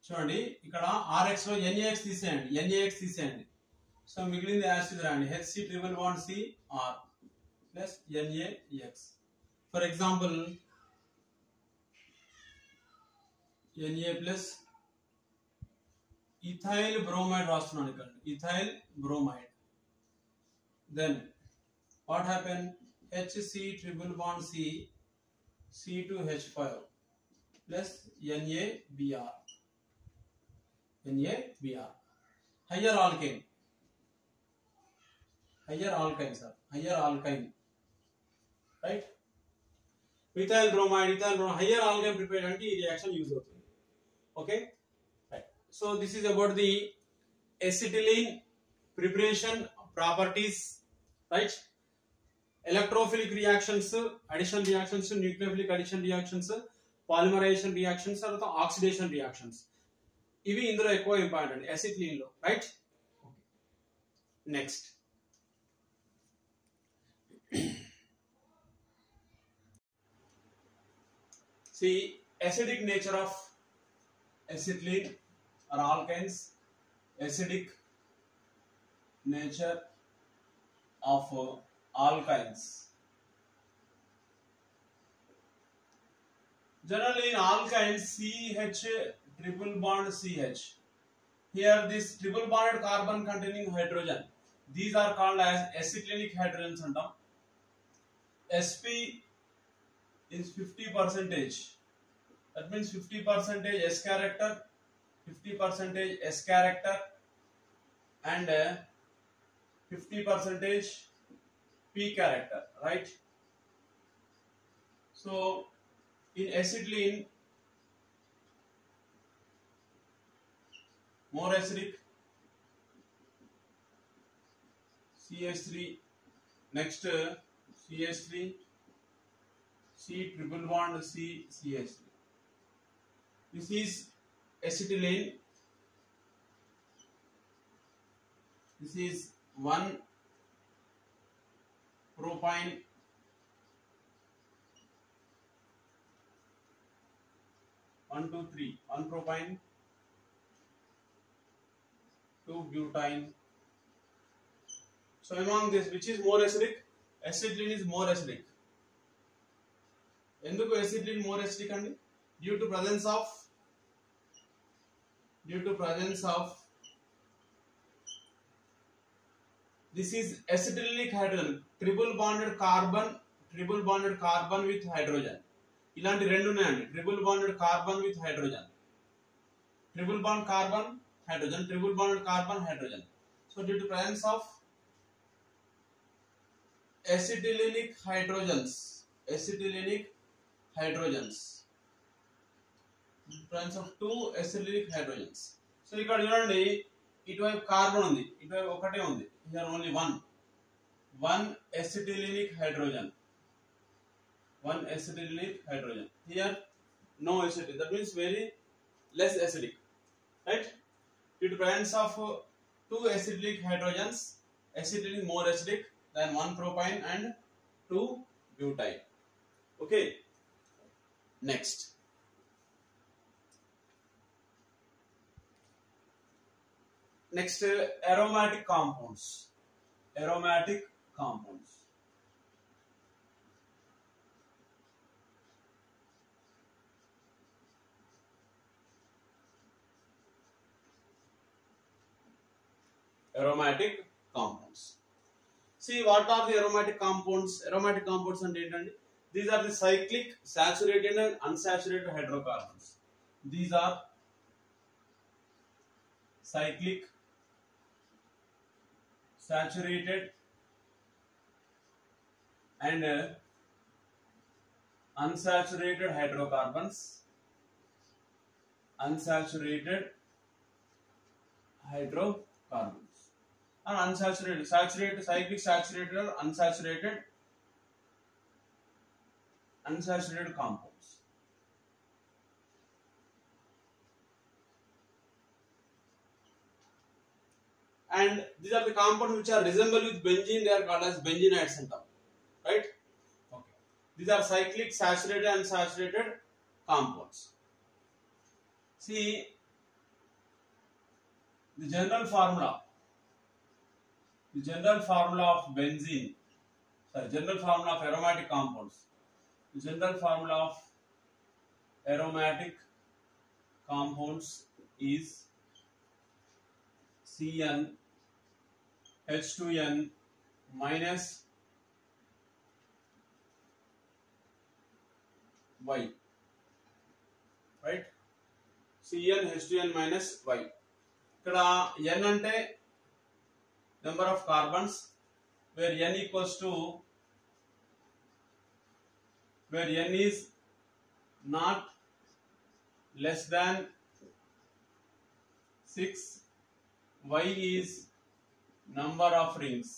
Speaker 1: చూడండి, ఇక్కడ RX లో NaX తీసేయండి. సో మిగిలింది యాసిడ్ రాండి. HC triple bond C R plus NaX. For example Na plus ethyl bromide రాస్తున్నాను ఇక్కడ. ethyl bromide. Then what happened? HC triple bond C C2H5 plus NaBr. Higher alkyne, right? Ethyl bromide, higher alkyne prepared anti reaction use అవుతుంది. Okay, right? So this is about the acetylene preparation properties, right? Electrophilic reactions, addition reactions, nucleophilic addition reactions, polymerization reactions, తర్వాత oxidation reactions. ఇవి ఇందులో ఎక్కువ important acetylene లో, right? Next see acidic nature of acetylene or alkynes. Acidic nature of alkynes. Generally in alkynes, CH triple bond CH. Here this triple bonded carbon containing hydrogen, these are called as acyclinic hydrogens antam. Sp is 50%. That means 50% S character, 50% S character, and 50% P character, right? So in acetylene, more acidic, CH3, next CH3, C triple bond C, CH3. This is acetylene. This is 1 propyne, 1, 2, 3, 1 propyne, 2 butane. So among this, which is more acidic? Acetylene is more acidic. Enduku acetylene more acidic andi? Due to presence of this is acetylenic hydrogen, triple bonded carbon with hydrogen. ఇలాంటి రెండు ఉన్నాయండి, triple bonded carbon with hydrogen, triple bond carbon hydrogen, triple bonded carbon hydrogen. So due to presence of acetylenic hydrogens, presence of two acetylenic hydrogens. So ఇక్కడ చూడండి, ఇటువైపు carbon ఉంది, ఇటువైపు ఒకటే ఉంది. Here only one acetylenic hydrogen. One acetylenic hydrogen. Here no acidic. That means very less acidic, right? Due to presence of two acetylenic hydrogens, acetylene more acidic than 1 propyne and 2 butyne. Okay. Next. Next, aromatic compounds. Aromatic compounds. Aromatic compounds. See, what are the aromatic compounds? Aromatic compounds and ఏంటండి? These are the cyclic, saturated and unsaturated hydrocarbons. These are cyclic, saturated and unsaturated hydrocarbons. Unsaturated hydrocarbons. And unsaturated, saturated, cyclic, saturated or unsaturated compounds. And these are the compounds which are resemble with benzene. They are called as benzenides, right? Okay. These are cyclic, saturated and unsaturated compounds. See, the general formula of benzene, general formula of aromatic compounds. The general formula of aromatic compounds is CnH2n minus Y, right? CnH2n minus Y. ఇక్కడ n అంటే number of carbons, where n equals to, where n is not less than 6, Y is number of rings.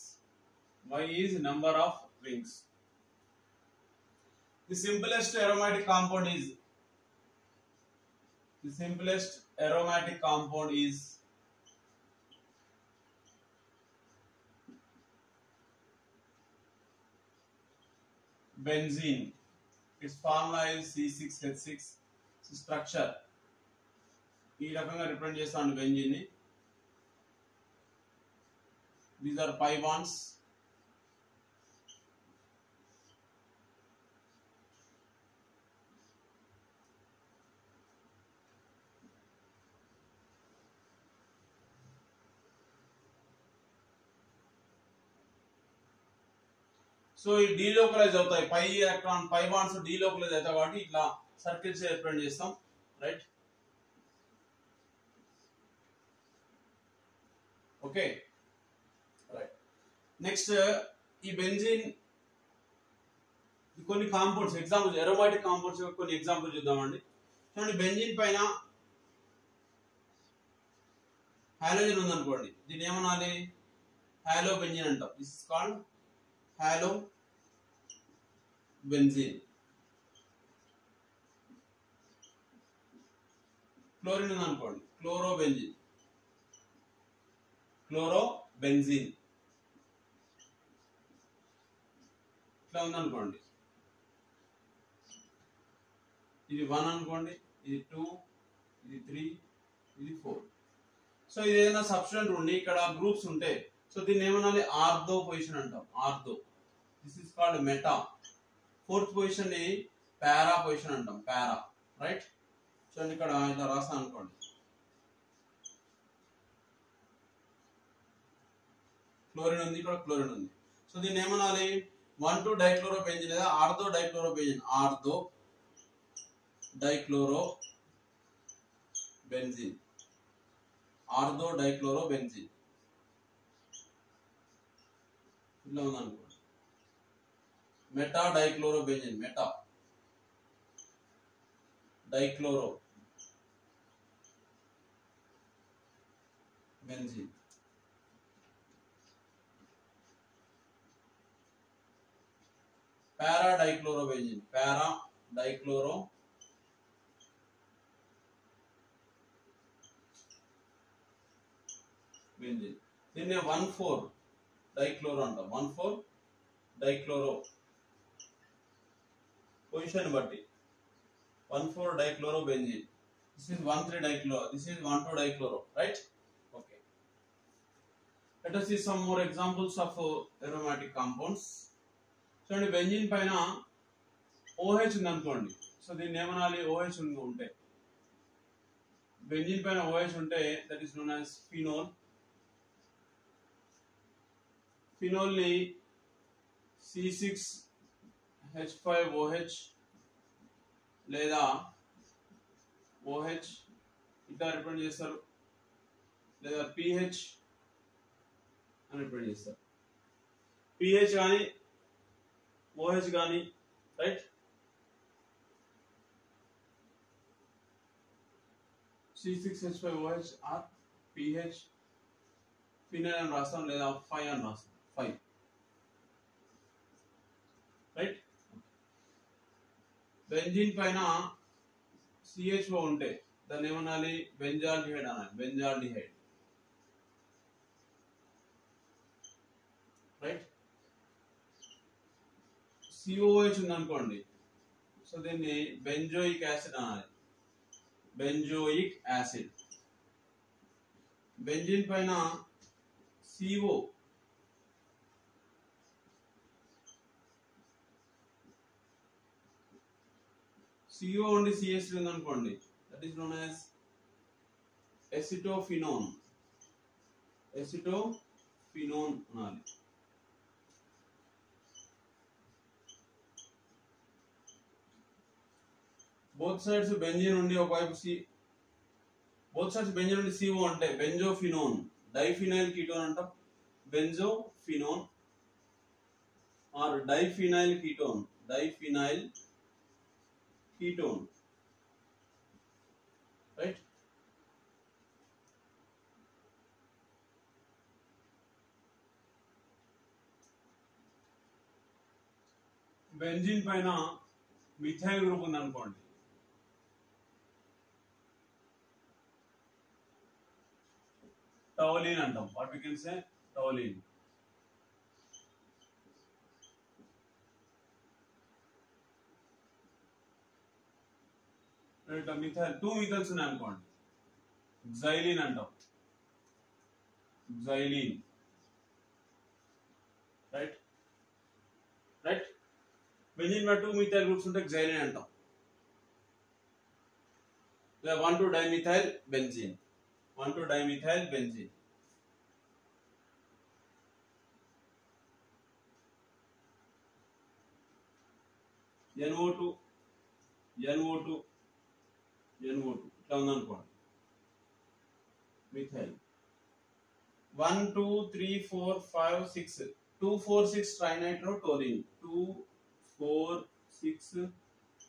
Speaker 1: The simplest aromatic compound is benzene. Its formula is C6H6. Structure ఈ రకంగా represent చేస్తాను benzene ని. These are pi bonds. So ఈ డీలోకలైజ్ అవుతాయి, పై electron పై bonds డీలోకలైజ్ అవుతాయి కాబట్టి ఇట్లా circles represent చేస్తాం, రైట్? Okay, right. నెక్స్ట్ ఈ బెంజీన్ కొన్ని కాంపౌండ్స్ ఎగ్జాంపుల్స్, అరోమాటిక్ కాంపౌండ్స్ కొన్ని ఎగ్జాంపుల్ చూద్దామండి. చూడండి, బెంజీన్ పైన హైడ్రోజన్ ఉందనుకోండి, దీన్ని ఏమనాలి? హాలో బెంజీన్ అంటాం. This is called hollow benzene. Chlorine ఉంది అనుకోండి, క్లోరోబెంజిన్. క్లోరోబెంజిన్ ఇట్లా ఉందనుకోండి, ఇది 1 అనుకోండి, ఇది 2, ఇది 3, ఇది 4. సో ఇది ఏదైనా సబ్స్టెంట్ ఉండి ఇక్కడ గ్రూప్స్ ఉంటే సో దీన్ని ఏమనాలి, ఆర్థో పొజిషన్ అంటాం. Ortho. This is called meta. Fourth position ని పారా పొజిషన్ అంటాం. పారా, రైట్. చూడండి ఇక్కడ ఇట్లా రాస్తా అనుకోండి, క్లోరిన్ ఉంది, ఇక్కడ క్లోరిన్ ఉంది. సో దీన్ని ఏమనాలి, 1,2 డైక్లోరోబెంజిన్ లేదా ortho dichlorobenzene. Ortho dichlorobenzene. Ortho dichlorobenzene ఇట్లా ఉందనుకోండి. Meta dichlorobenzene. Meta dichloro benzene. Para dichlorobenzene. Para dichloro benzene. దీన్ని 1,4 డైక్లోరో అంటాం. 1,4 డైక్లోరో పొజిషన్ బట్టి 1,4 డైక్లోరోబెంజిన్. This is 1,3 dichloro. This is 1,2 dichloro, right? Okay. Let us see some more examples of aromatic compounds. So in benzene paina OH ఉంది అనుకోండి. So దీన్ని ఏమనాలి, OH ఉంటే, benzene పైన OH ఉంటే that is known as phenol. Phenol ని C6H5OH లేదా OH ఇట్లా రిప్రజెంట్ చేస్తారు, లేదా PH అని రిప్రజెంట్ చేస్తారు. PH కానీ OH కానీ, right. C6H5OH are PH. Phenyl అని రాస్తాం లేదా 5 అని రాస్తాం. 5, రైట్. బెంజీన్ పైన CHO ఉంటే దాన్ని ఏమనాలి, బెంజాల్డిహైడ్ అనాలి. Benzaldehyde, right. COH ఉందనుకోండి, సో దీన్ని బెంజోయిక్ యాసిడ్ అనాలి. Benzoic acid. బెంజీన్ పైన CO ఉండి CH ఉందనుకోండి, that is known as acetophenone. Acetophenone అనాలి. బోత్ సైడ్స్ బెంజీన్ ఉండి ఒకవైపు బోత్ సైడ్స్ బెంజీన్ ఉండి CO అంటే బెంజోఫినోన్. డైఫినైల్ కీటోన్ అంటాం. Benzophenone or diphenyl ketone. Diphenyl ketone, right. Benzene పైన మిథైల్ గ్రూప్ ఉంది అనుకోండి, టౌలిన్ అంటాం. What we can say, toluene. Methyl 2 methyls ఉన్నాయి అనుకోండి, జైలిన్ అంటాం. జైలిన్, రైట్. రైట్. బెంజీన్ పైన 2 మిథైల్ గ్రూప్స్ ఉంటే జైలిన్ అంటాం. 1,2 dimethyl benzene. 1,2 dimethyl benzene. NO2 ఇట్లా ఉందనుకోండి, మిథైల్. 1, 2, 3, 4, 5, 6. 2,4,6 ట్రైనైట్రో టోలిన్. 2,4,6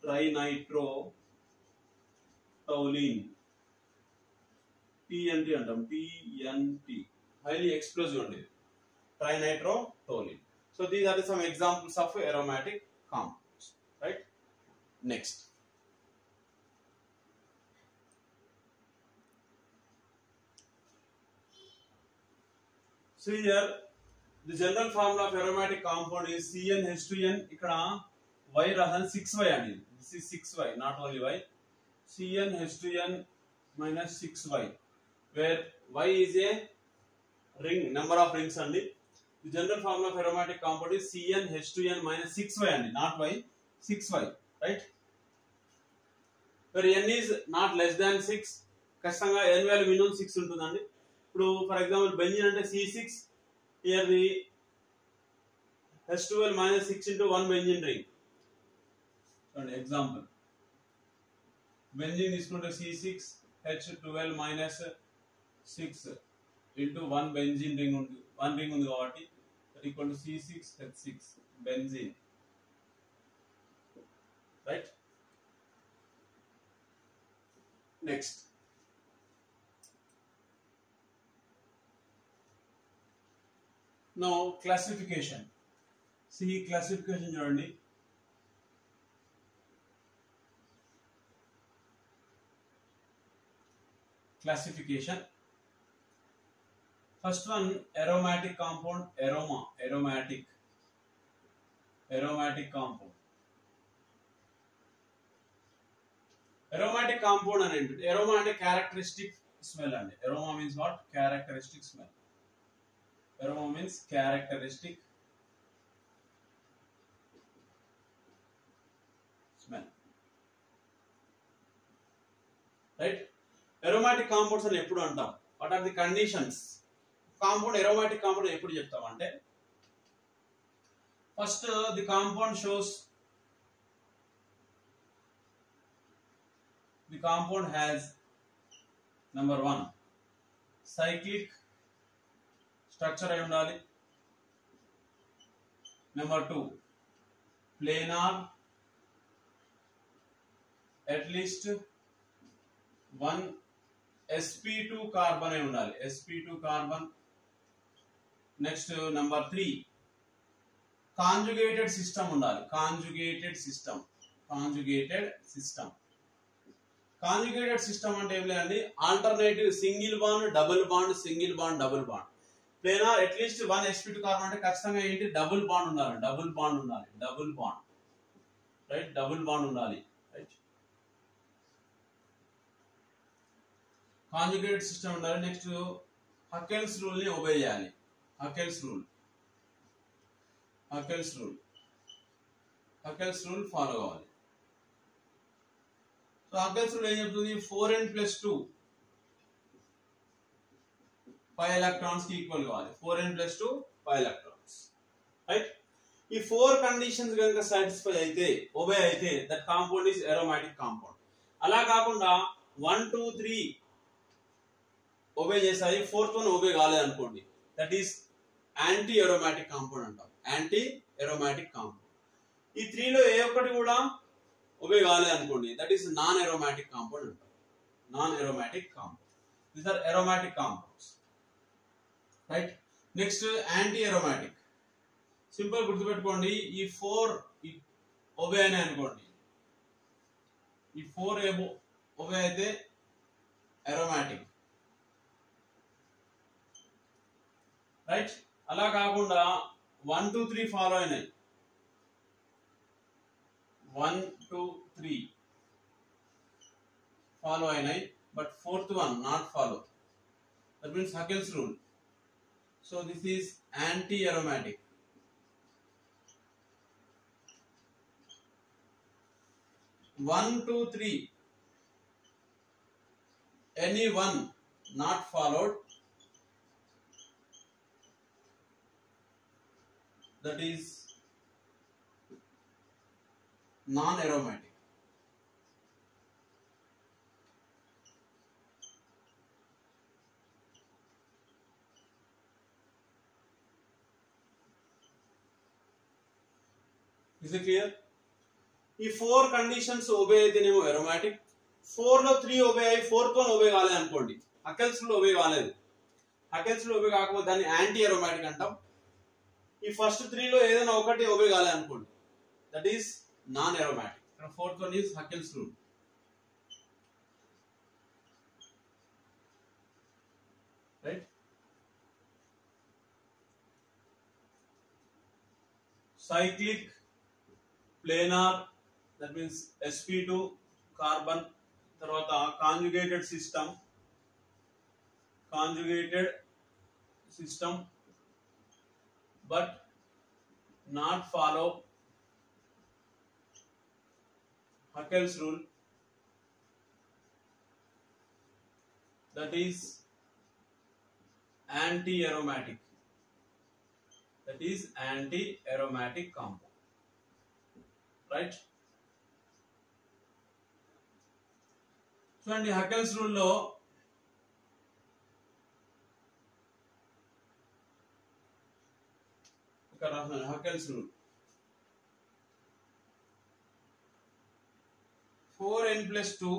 Speaker 1: ట్రైనైట్రో టౌలిన్. TNT అంటాం. TNT హైలీ ఎక్స్ప్లోజివ్ అండి. trinitrotoluene. So these are some examples of aromatic compounds, right? Next. So here the general formula of aromatic compound is CnH2n. Ikkada Y rasan 6Y and this is 6Y, not only Y. CnH2n minus 6Y, where Y is a ring, number of rings only. The general formula of aromatic compound is CnH2n minus 6Y only, not Y, 6Y, right? Where n is not less than 6, ఖచ్చితంగా n value minimum 6 ఉంటుందండి. ఇప్పుడు for example benzene అంటే C6, here the H12 minus 6 into 1 benzene ring. చూడండి example, benzene తీసుకుంటే C6 H12 minus 6 into 1 benzene ring ఉంది, 1 ring ఉంది కాబట్టి that equal to C6 H6 benzene, right? Next, now classification. See classification చూడండి. Classification. First one, aromatic compound, aromatic compound. Aromatic compound and aroma and characteristic smell and aroma means what? Characteristic smell. Aroma means characteristic smell, right? Aromatic compounds అని ఎప్పుడు అంటాం? What are the conditions? Compound, aromatic compound ఎప్పుడు చెప్తాం అంటే, first the compound shows, the compound has number 1 cyclic structure అయి ఉండాలి. Number 2 planar, at least 1 sp2 carbon అయి ఉండాలి, sp2 carbon. Next number 3 conjugated system ఉండాలి, conjugated system. Conjugated system అంటే ఏం లేదండి, alternative single bond double bond, single bond double bond. Planar at least 1 sp2 carbon అంటే ఖచ్చితంగా ఏంటి, డబుల్ బాండ్ ఉండాలి, double bond, right? Double bond ఉండాలి, రైట్? కాంజుగేటెడ్ సిస్టమ్ ఉండాలి. నెక్స్ట్ హక్కెల్స్ రూల్ ని ఒబే చేయాలి. హక్కెల్స్ రూల్ ఫాలో అవ్వాలి. సో హక్కెల్స్ రూల్ ఏం చెప్తుంది, 4n + 2 5 electrons కి ఈక్వల్ కావాలి. 4n + 2 5 electrons, right? ఈ 4 కండిషన్స్ కనుక సాటిస్ఫై అయితే, ఒబే అయితే, that compound is aromatic compound. అలా కాకుండా 1 2 3 ఒబే చేసాయి, 4th వన్ ఒబే కాలేదు అనుకోండి, that is anti aromatic compound అంటాం. Anti aromatic compound. ఈ 3 లో ఏ ఒక్కటి కూడా ఒబే కాలేదు అనుకోండి, that is non aromatic compound అంటాం. Non aromatic compound. These are aromatic compounds, right? Next anti aromatic. Simple గుర్తుపెట్టుకోండి, ఈ 4 ఒబే అని అనుకోండి, ఈ 4 ఒబే అయితే అరోమాటిక్, రైట్? అలా కాకుండా 1 2 3 ఫాలో అయినాయి, 1 2 3 ఫాలో అయినాయి, but 4th one not follow. That means Huckel's rule. So this is anti-aromatic. 1 2 3 any one not followed, that is non-aromatic. Is it clear? ఈ 4 కండిషన్స్ ఒబే అయితేనేమో అరోమాటిక్, 4 లో 3 obey అయ్యి 4th one obey కాలేదు అనుకోండి, హకెల్స్ rule obey కాలేదు. హకెల్స్ rule obey కాకపోతే దాన్ని anti aromatic అంటాం. ఈ ఫస్ట్ 3 లో ఏదైనా ఒకటి ఒబే కాలే అనుకోండి, that is non aromatic. Fourth one is Haeckel's rule. Right? Cyclic, planar, that means sp2 carbon, తర్వాత conjugated system but not follow Haeckel's rule, that is anti-aromatic. That is anti-aromatic compound. Right? చూడండి Haeckel's rule లో ఇక్కడ రాస్తున్నాను Haeckel's rule 4n plus 2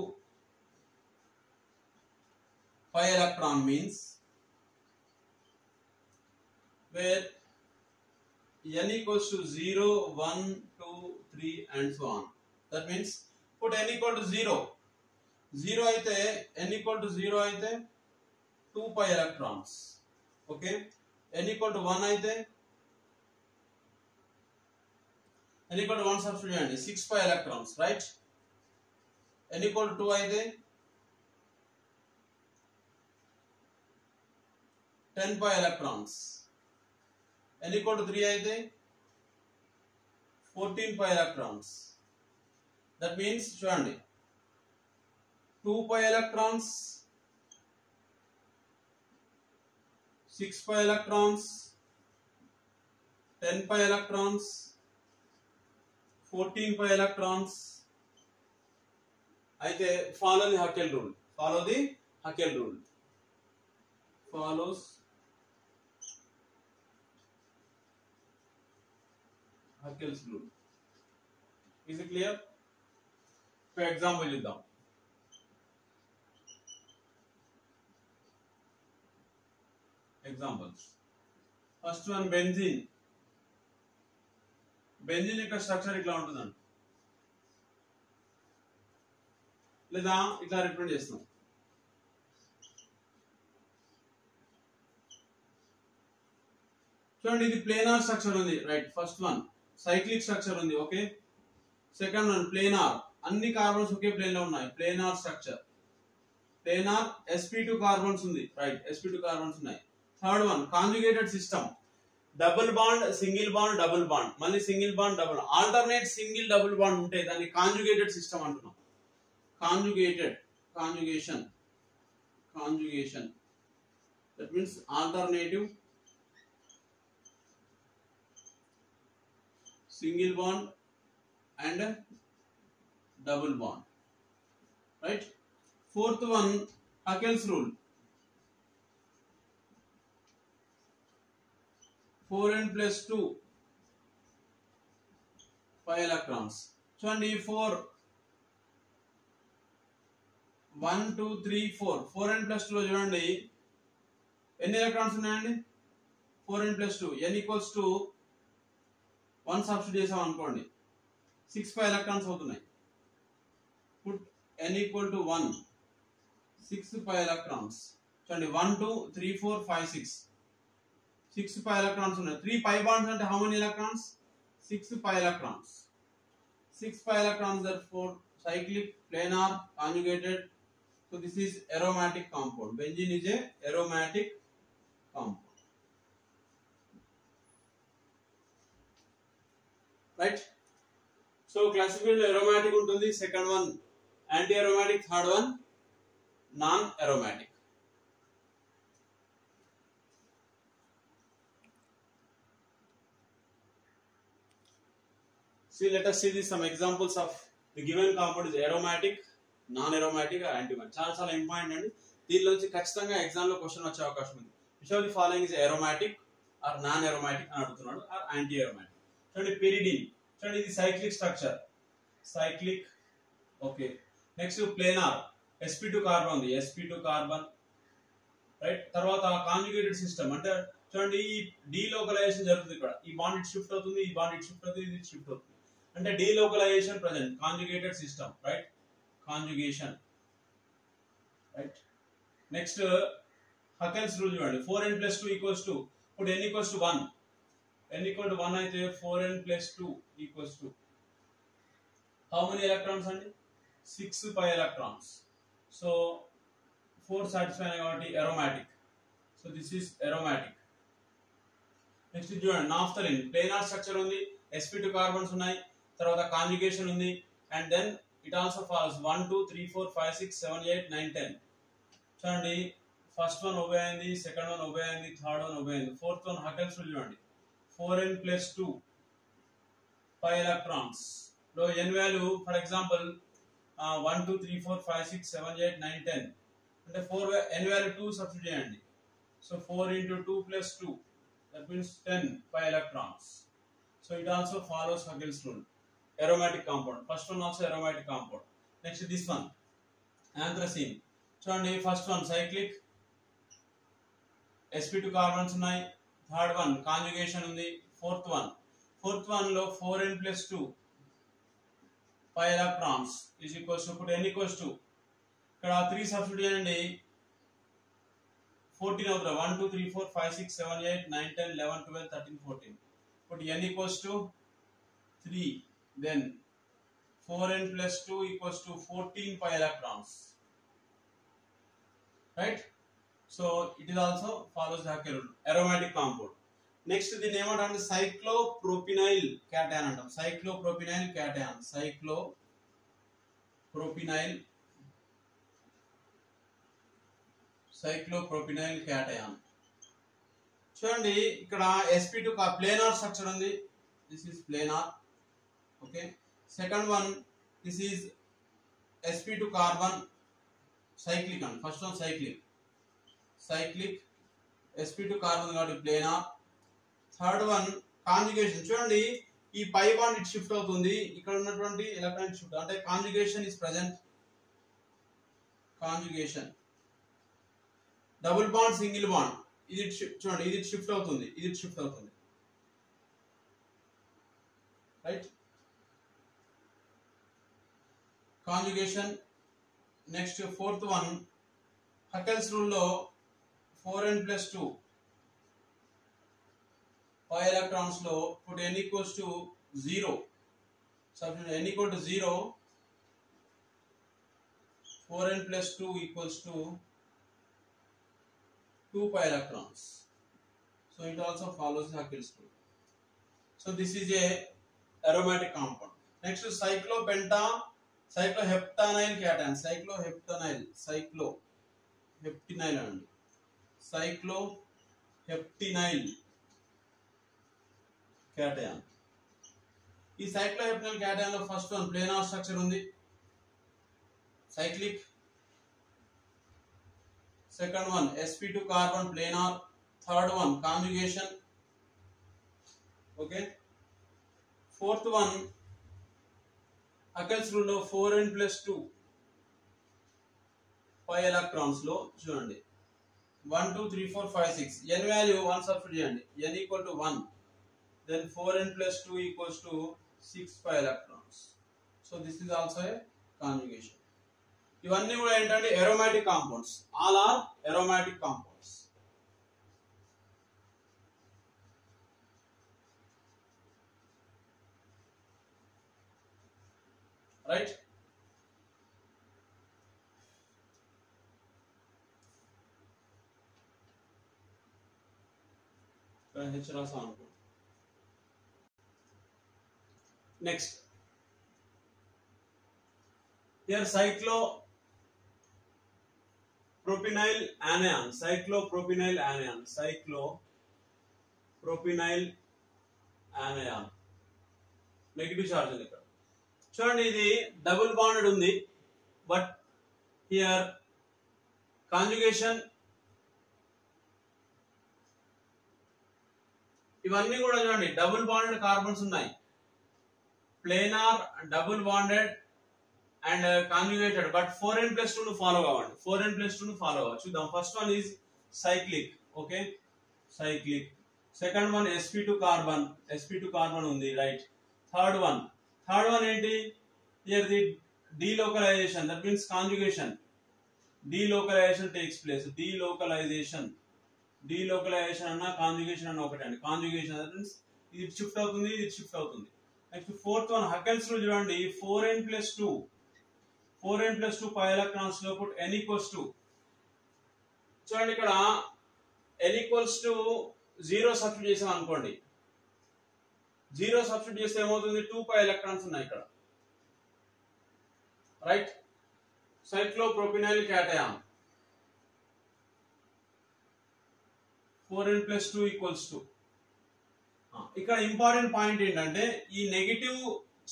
Speaker 1: 5 electron means where n equals to 0, 1, 2, 3 and so on. That means put n equal to 0. 0 అయితే n equal to 0 అయితే 2 pi electrons. Okay. n equal to 1 అయితే n equal to 1 substitute చేయండి 6 pi electrons, right? n equal to 2 అయితే 10 pi electrons. n equal to 3 అయితే 14 pi electrons. That means చూడండి 2 pi electrons, 6 pi electrons, 10 pi electrons, 14 pi electrons. అయితే follow the Haeckel rule. Follows Haeckel's rule. Is it clear? For example చూద్దాం. Examples. First one benzene. Benzene యొక్క structure ఇట్లా ఉంటుందండి, లేదా ఇట్లా represent చేస్తాం. చూడండి ఇది ప్లేనార్ స్ట్రక్చర్ ఉంది, right? First one cyclic structure ఉంది, ఓకే. సెకండ్ వన్ ప్లేనార్, అన్ని కార్బన్స్ ఒకే ప్లేన్ లో ఉన్నాయి, planar structure. Planar sp2 carbons ఉంది, రైట్? sp2 కార్బన్స్ ఉన్నాయి. Third one conjugated system, double bond, single bond, double bond, మళ్ళీ single bond, double, alternate single double bond ఉంటే దాన్ని conjugated system అంటున్నాం. Conjugation that means alternative single bond and double bond, right? Fourth one Haeckel's rule, 4n plus 2 5 electrons. చూడండి 4 1 2 3 4 4n plus 2 లో చూడండి ఎన్ని electrons ఉన్నాయండి? 4n plus 2, n equals to 1 substitute చేసాం అనుకోండి 6 pi electrons అవుతున్నాయి. put n equal to 1, 6 pi electrons. చూడండి 1 2 3 4 5 6 pi electrons ఉన్నాయి. 3 pi bonds అంటే how many electrons? 6 pi electrons. 6 pi electrons, therefore cyclic, planar, conjugated. So this is aromatic compound. Benzene is a aromatic compound, right? So classification aromatic ఉంటుంది. Second one anti aromatic, third one non aromatic. See, let us see this some examples of the given compound is aromatic, non aromatic or anti-aromatic. చాలా important అండి. దీనిలో నుంచి ఖచ్చితంగా exam లో question వచ్చే అవకాశం ఉంది. Which of the following is aromatic or non aromatic అని అడుగుతున్నాడు, or anti aromatic. చూడండి pyridine, చూడండి ఇది cyclic structure, cyclic, okay. Next planar, sp2 carbon ఉంది, sp2 కార్బన్, రైట్? తర్వాత కాంజుగేటెడ్ సిస్టమ్ అంటే చూడండి ఈ డీలోకలైజేషన్ జరుగుతుంది ఇక్కడ. ఈ బాండ్ ఇట్ షిఫ్ట్ అవుతుంది, ఈ బాండ్ ఇట్ షిఫ్ట్ అవుతుంది, ఇది షిఫ్ట్ అవుతుంది. అంటే delocalisation present. Conjugated system, right? Conjugation, right? Next Huckel's rule చూడండి. 4n + 2 = 2. ఇప్పుడు n = 1. n = 1 అయితే 4n + 2 = how many electrons అండి? 6 pi electrons. So 4 satisfy కాబట్టి aromatic. So this is aromatic. Next చూడండి నాఫ్థలిన్. ప్లేనార్ స్ట్రక్చర్ ఉంది, sp2 carbons ఉన్నాయి, తర్వాత conjugation ఉంది, and then it also follows 1 2 3 4 5 6 7 8 9 10. చూడండి ఫస్ట్ వన్ ఒబే అయింది, సెకండ్ వన్ ఒబే అయింది, థర్డ్ వన్ ఒబే అయింది, ఫోర్త్ వన్ హకెల్స్ రూల్ చూడండి. 4n + 2 pi electrons లో n వాల్యూ ఫర్ ఎగ్జాంపుల్ 1 2 3 4 5 6 7 8 9 10 అంటే 4 n వాల్యూ 2 సబ్స్టిట్యూట్ చేయండి. So 4 × 2 + 2 that means 10 pi electrons. So it also follows Huckel's rule. Aromatic compound. First one also aromatic compound. Next this one anthracene. చూడండి first one cyclic, sp2 carbons ఉన్నాయి, third one conjugation ఉంది, fourth one లో 4n + 2 pi electrons is equals to put n = 2. ఇక్కడ 3 substitute చేయండి, 14 అవుతుంది. 1 2 3 4 5 6 7 8 9 10 11 12 13 14. Put n = 3. Then 4n + 2 = 14 pi electrons. Right? So it is also follows the Huckel rule. Aromatic compound. Next దీన్ని ఏమంటారు? Cyclopropenyl cation అంటాం. Cyclopropenyl cation. Cyclopropenyl cation. చూడండి ఇక్కడ sp2 planar structure ఉంది. This is planar. Okay. Second one this is sp2 carbon cyclic అండి. First one cyclic sp2 carbon కాబట్టి planar. Third one conjugation. చూడండి ఈ పై బాండ్ ఇట్ షిఫ్ట్ అవుతుంది, ఇక్కడ ఉన్నటువంటి ఎలక్ట్రాన్ షిఫ్ట్ అంటే conjugation is present. Conjugation double bond single bond ఇది చూడండి, ఇది షిఫ్ట్ అవుతుంది, ఇది షిఫ్ట్ అవుతుంది, right? Conjugation. Next fourth one హకెల్స్ rule లో 4n + 2 pi electrons లో put n = 0. Substitute n = 0. 4n + 2 = 2 pi electrons. So it also follows the Huckel's rule. So this is a aromatic compound. Next cycloheptanyl cation. Cycloheptanyl and cycloheptanyl cation. ఈ cycloheptanyl cation లో first one planar structure ఉంది, cyclic. Second one sp2 carbon planar. Third one conjugation. Okay. Fourth one Huckel's rule of 4n + 2 pi electrons లో చూడండి 1 2 3 4 5 6 n value 1 substitute చేయండి, n = 1. Then 4n + 2 = 6 pi electrons. So this is also a conjugation. ఇవన్నీ కూడా ఏంటంటే aromatic compounds. All are aromatic compounds. Right? Next, here cyclopropynyl anion. Negative charge ఉంది ఇక్కడ. చూడండి ఇది డబుల్ బాండెడ్ ఉంది, బట్ హియర్ కాంజుగేషన్. ఇవన్నీ కూడా చూడండి డబుల్ బాండెడ్ కార్బన్స్ ఉన్నాయి. Planar, double bonded and conjugated, but 4n + 2 ను ఫాలో కావండి. 4n + 2 ను ఫాలో అవ్వాలి. చూద్దాం. First one is cyclic. Okay. cyclic. Second one sp2 carbon, sp2 carbon undi, right? Third one enti, here the delocalization, that means conjugation. Delocalization takes place. Delocalization అన్న conjugation అన్న ఒకటండి. Conjugation that means ఇది shift అవుతుంది, ఇది shift అవుతుంది. Next fourth one హకెల్స్ rule చూడండి. 4n+2 pi electrons లో put n equals to, చూడండి ఇక్కడ n equals to 0 సబ్స్టిట్యూట్ చేసాం అనుకోండి. 0 సబ్స్టిట్యూట్ చేస్తే ఏమవుతుంది, 2 pi electrons ఉన్నాయి ఇక్కడ, right? Cyclopropenyl cation 4n+2 equals to, ఇక్కడ ఇంపార్టెంట్ పాయింట్ ఏంటంటే ఈ నెగిటివ్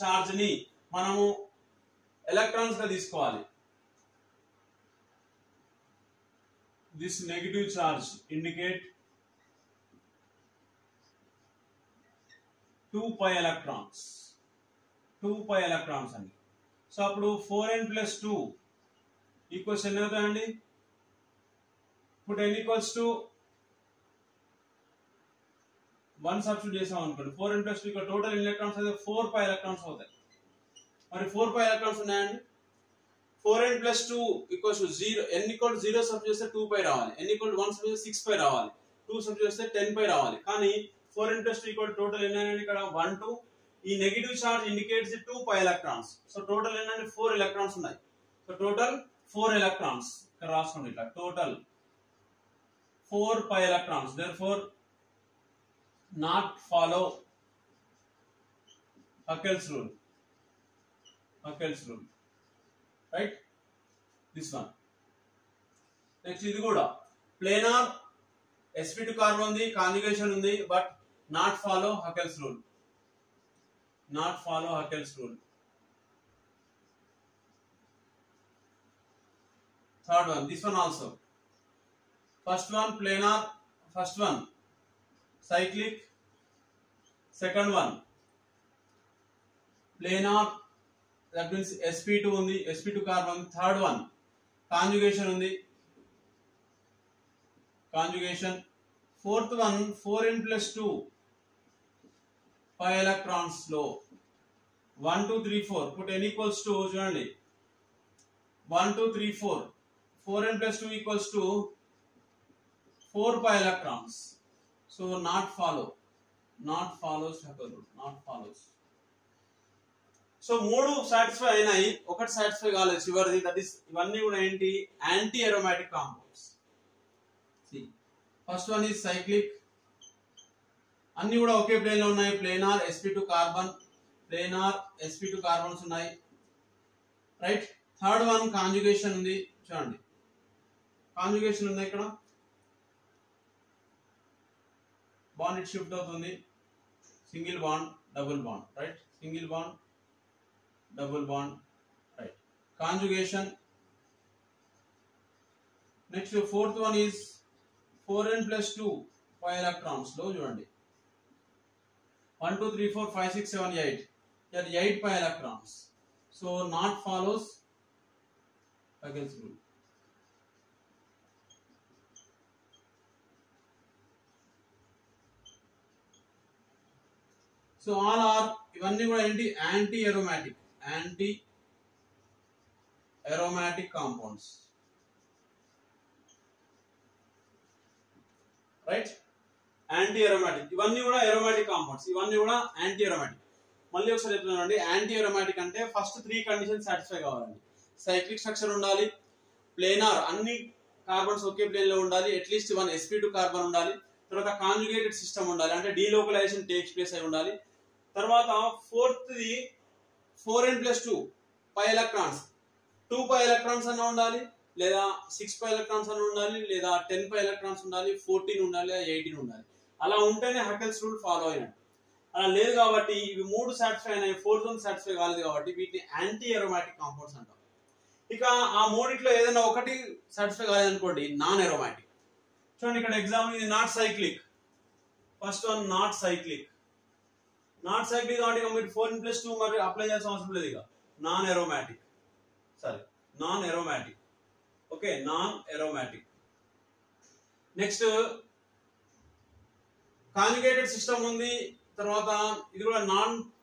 Speaker 1: చార్జ్ ని మనము ఎలక్ట్రాన్స్ గా తీసుకోవాలి. This negative charge indicate 2 pi electrons అండి. సో అప్పుడు 4n+2 ఈక్వల్స్ ఎన్ని అవుతాయండి? ఇప్పుడు n ఈక్వల్స్ టు 1 సబ్స్టిట్యూట్ చేసాం అనుకోండి. 4n+2 ఇక్కడ టోటల్ ఎలక్ట్రాన్స్ అయితే 4 pi electrons అవుతాయి. మరి 4 pi electrons ఉన్నాయండి. 4n+2 equals to 0, n equal 0 substitute చేస్తే 2 pi రావాలి, n ఈక్వల్ 1 సబ్స్టిట్యూట్ చేస్తే 6 pi రావాలి, 2 సబ్స్టిట్యూట్ చేస్తే 10 pi రావాలి. కానీ 4n+2 ఈక్వల్ టోటల్ ఎన్ని, ఇక్కడ 1 2, ఈ negative charge indicates 2 pi electrons. So total ఏంటంటే 4 electrons ఉన్నాయి. సో టోటల్ 4 electrons ఇక్కడ రాసుకోండి, ఇట్లా total 4 pi electrons. Therefore not follow Huckel's rule, right? This one. Next ఇది కూడా planar sp2 carbon ఉంది, conjugation ఉంది, but not follow Huckel's rule. Third one, this one also. First one planar, first one cyclic, second one planar, that means sp2 undi, sp2 carbon. Third one conjugation undi, fourth one 4n+2 pi electrons లో 1 2 3 4 put n equals to, చూడండి 1 2 3 4, 4n+2 equals to 4 pi electrons. So not follows Huckel rule, not follows. So మూడు satisfy అయినాయి, ఒకటి satisfy కాలేదు చివరిది. That is ఇవన్నీ కూడా ఏంటి, anti aromatic compounds. First one is cyclic, అన్ని కూడా ఒకే ప్లేన్ లో ఉన్నాయి. ప్లేనార్ sp2 కార్బన్స్ ఉన్నాయి, రైట్? థర్డ్ వన్ కాంజుగేషన్ ఉంది, చూడండి కాంజుగేషన్ ఉంది, ఇక్కడ బాండ్ ఇట్ షిఫ్ట్ అవుతుంది, single bond double bond, right? Single bond double bond, right? Conjugation. Next fourth one is 4n+2 pi electrons లో చూడండి 1 2 3 4 5 6 7 8, here 8 pi electrons. So not follows Huckel's rule. So all are ఇవన్నీ కూడా ఏంటి, anti aromatic compounds, right? Anti aromatic, ఇవన్నీ కూడా aromatic compounds, ఇవన్నీ కూడా anti aromatic. మళ్ళీ ఒకసారి చెప్తున్నానండి, యాంటీ aromatic అంటే ఫస్ట్ 3 కండిషన్స్ సాటిస్ఫై కావాలండి. సైక్లిక్ స్ట్రక్చర్ ఉండాలి, ప్లేనార్ అన్ని కార్బన్స్ ఒకే ప్లేన్ లో ఉండాలి, అట్లీస్ట్ 1 sp2 కార్బన్ ఉండాలి, తర్వాత కాంజుగేటెడ్ సిస్టమ్ ఉండాలి, అంటే డీలోకలైజేషన్ టేక్స్ ప్లేస్ అయి ఉండాలి. తర్వాత fourth the 4n+2 pi electrons, 2 pi electrons అన్న ఉండాలి, లేదా 6 pi electrons అన్న ఉండాలి, లేదా 10 pi electrons ఉండాలి, 14 ఉండాలి, 18 ఉండాలి. అలా ఉంటేనే హకెల్స్ రూల్ ఫాలో అయినట్టు. అలా లేదు కాబట్టి ఇవి మూడు సాటిస్ఫై అయినాయి, ఫోర్త్ వన్ సాటిస్ఫై కాలేదు కాబట్టి వీటిని యాంటీ అరోమాటిక్ కాంపౌండ్స్ అంటాం. ఇక ఆ మూడిట్లో ఏదైనా ఒకటి సాటిస్ఫై కాలేదనుకోండి, నాన్ అరోమాటిక్. చూడండి ఇక్కడ ఎగ్జాంపుల్, ఇది not cyclic, first one not cyclic కాబట్టి మీరు 4n+2 మరి అప్లై చేయాల్సిన అవసరం లేదు. ఇక non aromatic, okay, non aromatic. Next conjugated system ఉంది. తర్వాత ఇది కూడా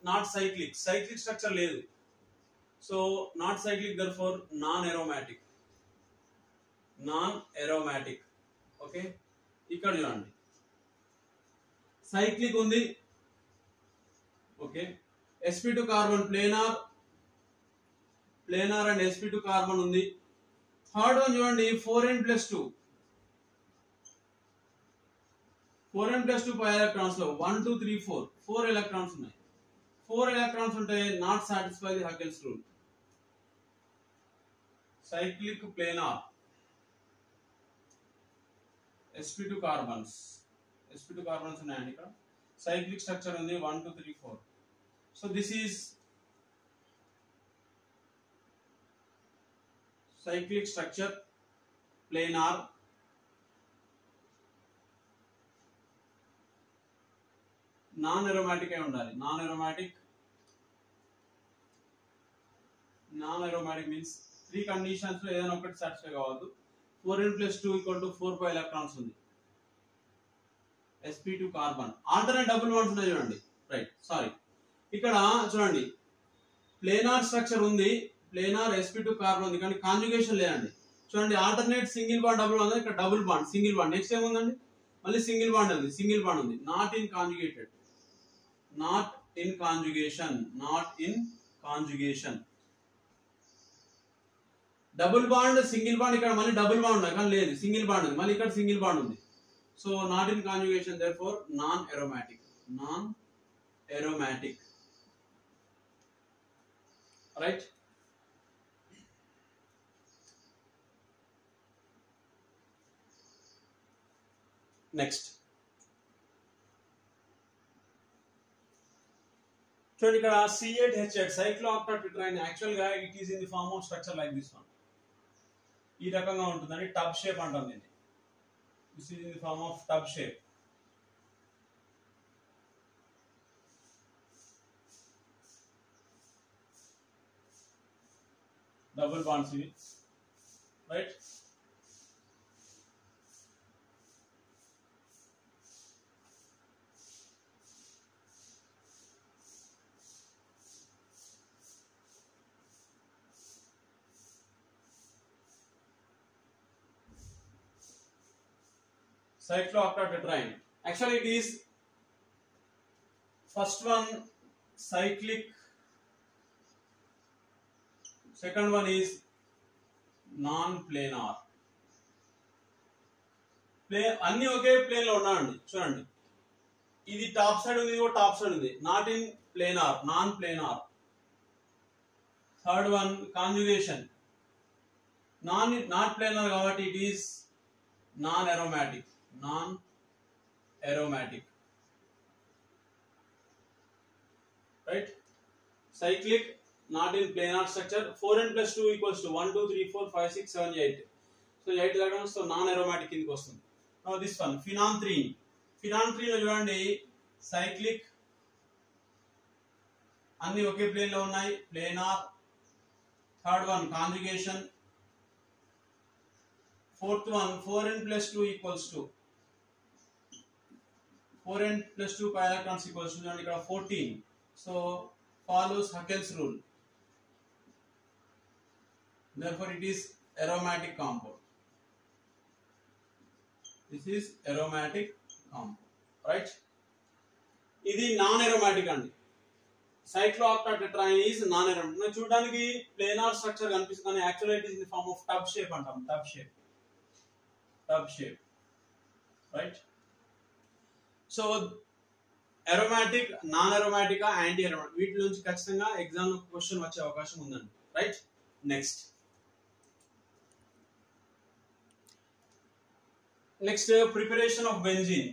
Speaker 1: నాట్ సైక్లిక్ స్ట్రక్చర్ లేదు. So not cyclic therefore non aromatic. Okay, ఇక్కడ చూడండి సైక్లిక్ ఉంది. Okay, sp2 carbon planar and sp2 carbon ఉంది. థర్డ్ వన్ చూడండి 4n+2 పై ఎలక్ట్రాన్స్ లో 1 2 3 4 ఎలక్ట్రాన్స్ ఉన్నాయి. 4 ఎలక్ట్రాన్స్ ఉంటే not satisfy the Huckel's rule. Cyclic planar sp2 carbons ఉన్నాయండి. ఇక్కడ సైక్లిక్ స్ట్రక్చర్ ఉంది 1 2 3 4. So this is cyclic structure, planar, non-aromatic అయి ఉండాలి. non-aromatic means 3 కండిషన్స్ లో ఏదైనా ఒకటి సాటిస్ఫై కావద్దు. 4n+2 = 4 పై ఎలక్ట్రాన్స్ ఉంది. sp2 carbon alternate double bonds ఉన్నాయి చూడండి. రైట్, సారీ, ఇక్కడ చూడండి ప్లేనార్ స్ట్రక్చర్ ఉంది, ప్లేనార్ sp2 కార్బన్ ఉంది, కానీ కాంజుగేషన్ లేదండి. చూడండి alternate single bond double bond, ఇక్కడ double bond single bond. Next ఏముందండి, మళ్ళీ సింగిల్ బాండ్ ఉంది. Not in conjugation. Double bond single bond, ఇక్కడ మళ్ళీ డబుల్ బాండ్ ఉంది కానీ లేదు, సింగిల్ బాండ్ ఉంది. మళ్ళీ ఇక్కడ సింగిల్ బాండ్ ఉంది. So not in conjugation, therefore non aromatic. Right, next చూడండి ఇక్కడ C8H8 cyclooctatetraene. యాక్చువల్ గా it is in the form of structure like this one. ఈ రకంగా ఉంటుందని టబ్ షేప్ అంటాం దీన్ని. This is in the form of tub shape. Double bonds ఇవి. Right, cyclooctatetraene. Actually it is first one cyclic, second one is non-planar. అన్ని ఒకే plane లో ఉన్నాయండి. చూడండి ఇది టాప్ సైడ్ ఉంది, ఇది టాప్ సైడ్ ఉంది. Not in planar, non planar. Third one conjugation, not planar కాబట్టి it is non aromatic. Right, cyclic, not in planar structure. 4n+2 = 1 2 3 4 5 6 7 8. So 8 electrons, so non aromatic కిందకి వస్తుంది. Now this one phenanthrene లో చూడండి cyclic, అన్ని ఒకే plane లో ఉన్నాయి, planar. Third one conjugation. Fourth one 4n+2 = 4n+2 పై electrons equals to ఇక్కడ 14. So follows Huckel's rule. Therefore it is aromatic compound. This is aromatic compound. Right, ఇది non aromatic అండి. cyclooctatetraene is non aromatic. చూడడానికి planar structure కనిపిస్తుంది కానీ actually it is in the form of tub shape అంటాం. Tub shape. Right, so aromatic, non aromatic, anti aromatic, వీటి నుంచి ఖచ్చితంగా exam question వచ్చే అవకాశం ఉందండి. Right, next preparation of benzene.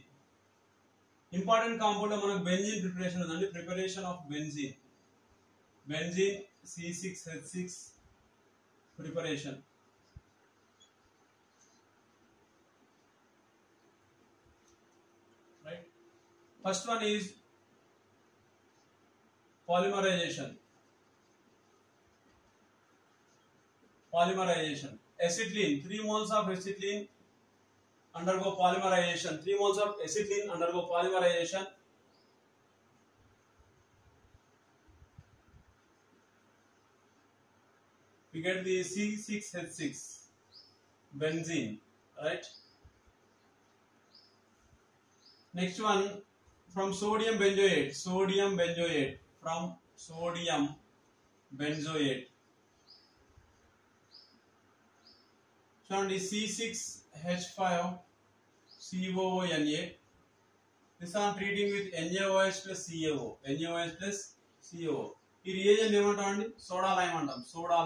Speaker 1: Important compound లో మనకు బెంజీన్ ప్రిపరేషన్ ఉందండి. Preparation of benzene C6H6 preparation. First one is polymerization. Acetylene, 3 moles of acetylene undergo polymerization. 3 moles of acetylene undergo polymerization. We get the C6H6 benzene, right? Next one, from sodium benzoate. Sodium benzoate. From sodium benzoate. So C6H5 COONA. This I am treating with NaOH plus CaO. NaOH plus CaO. ఈ reagent ఏమంటామండి? Soda lime అంటాం. Soda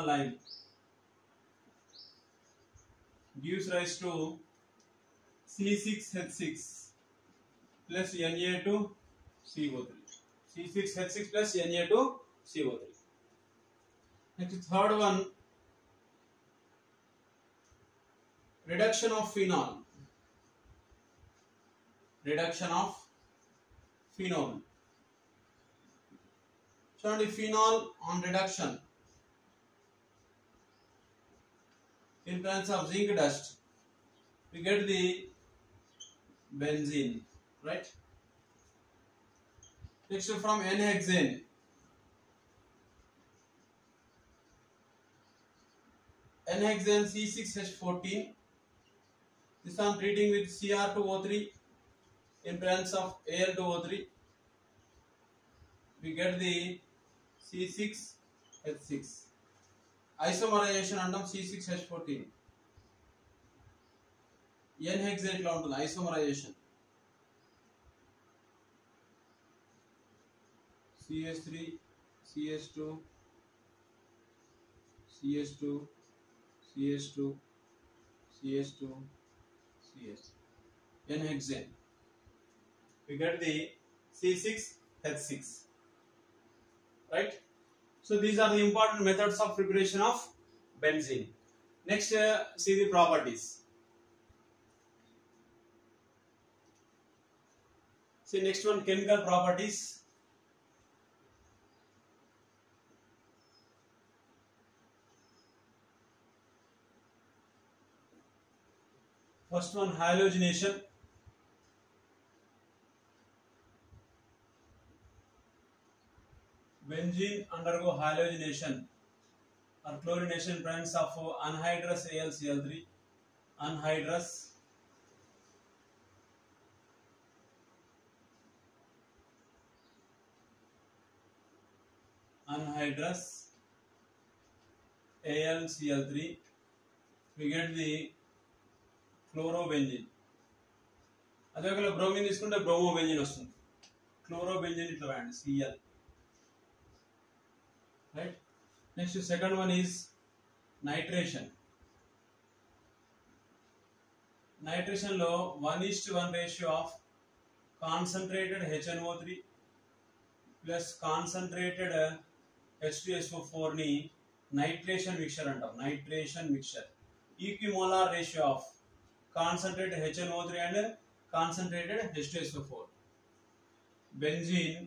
Speaker 1: lime gives rise to C6H6 plus Na2CO3. C6H6 plus Na2CO3. Next, third one, reduction of phenol. So the phenol on reduction in presence of zinc dust, we get the benzene, right? Next, from N-hexane. N-hexane C6H14. This I am treating with Cr2O3 in presence of Al2O3. We get the C6H6. Isomerization అంటాం C6H14. N-hexane లో ఉంటుంది isomerization. CH3 CH2 CH2 CH2 CH2 CH. N-hexane. We get the C6H6. Right? So these are the important methods of preparation of benzene. Next, see the properties. See next one, chemical properties. First one, halogenation. Benzene undergo halogenation or chlorination in presence of anhydrous AlCl3. Anhydrous AlCl3. We get the chlorobenzene. అదే ఒకవేళ bromine తీసుకుంటే బ్రోమోబెంజిన్ వస్తుంది. Chlorobenzene ఇట్లా రాయండి Cl. Right? Next, second one is nitration. Nitration లో 1:1 ratio of concentrated HNO3 plus concentrated H2SO4 ని nitration mixture అంటాం. Nitration mixture. Equimolar ratio of concentrated HNO3 and concentrated H2SO4. Benzene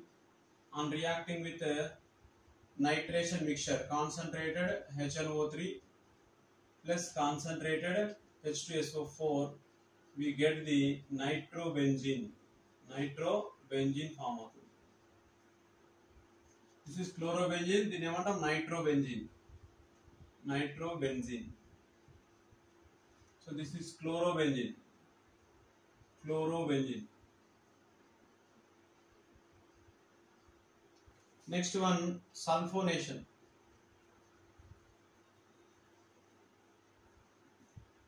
Speaker 1: on reacting with nitration mixture, concentrated HNO3 plus concentrated H2SO4, we get the nitrobenzene form అవుతుంది. This is chlorobenzene, దీని ఏమంటాం nitrobenzene. So this is chlorobenzene. Next one, sulfonation.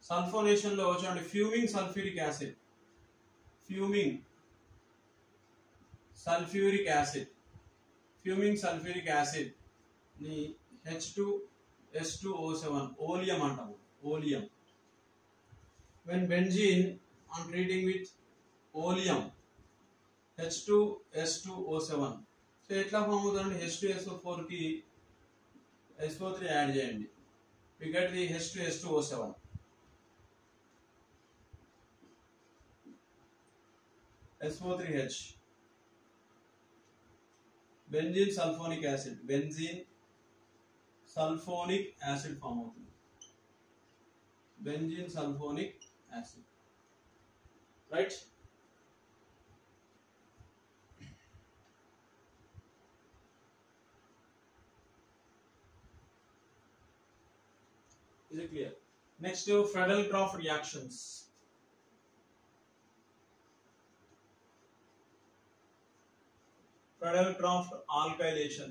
Speaker 1: Sulfonation లో చూడండి, fuming sulfuric acid ని H2S2O7 oleum అంటాము. When benzene on treating with oleum H2S2O7, so ఎట్లా form అవుతుందంటే H2SO4 కి SO3 యాడ్ చేయండి. We get the H2S2O7. SO3H. Benzene sulfonic acid form అవుతుంది. benzene sulfonic acid, right? Is it clear? Next to Friedel-Crafts reactions. Friedel-Crafts alkylation.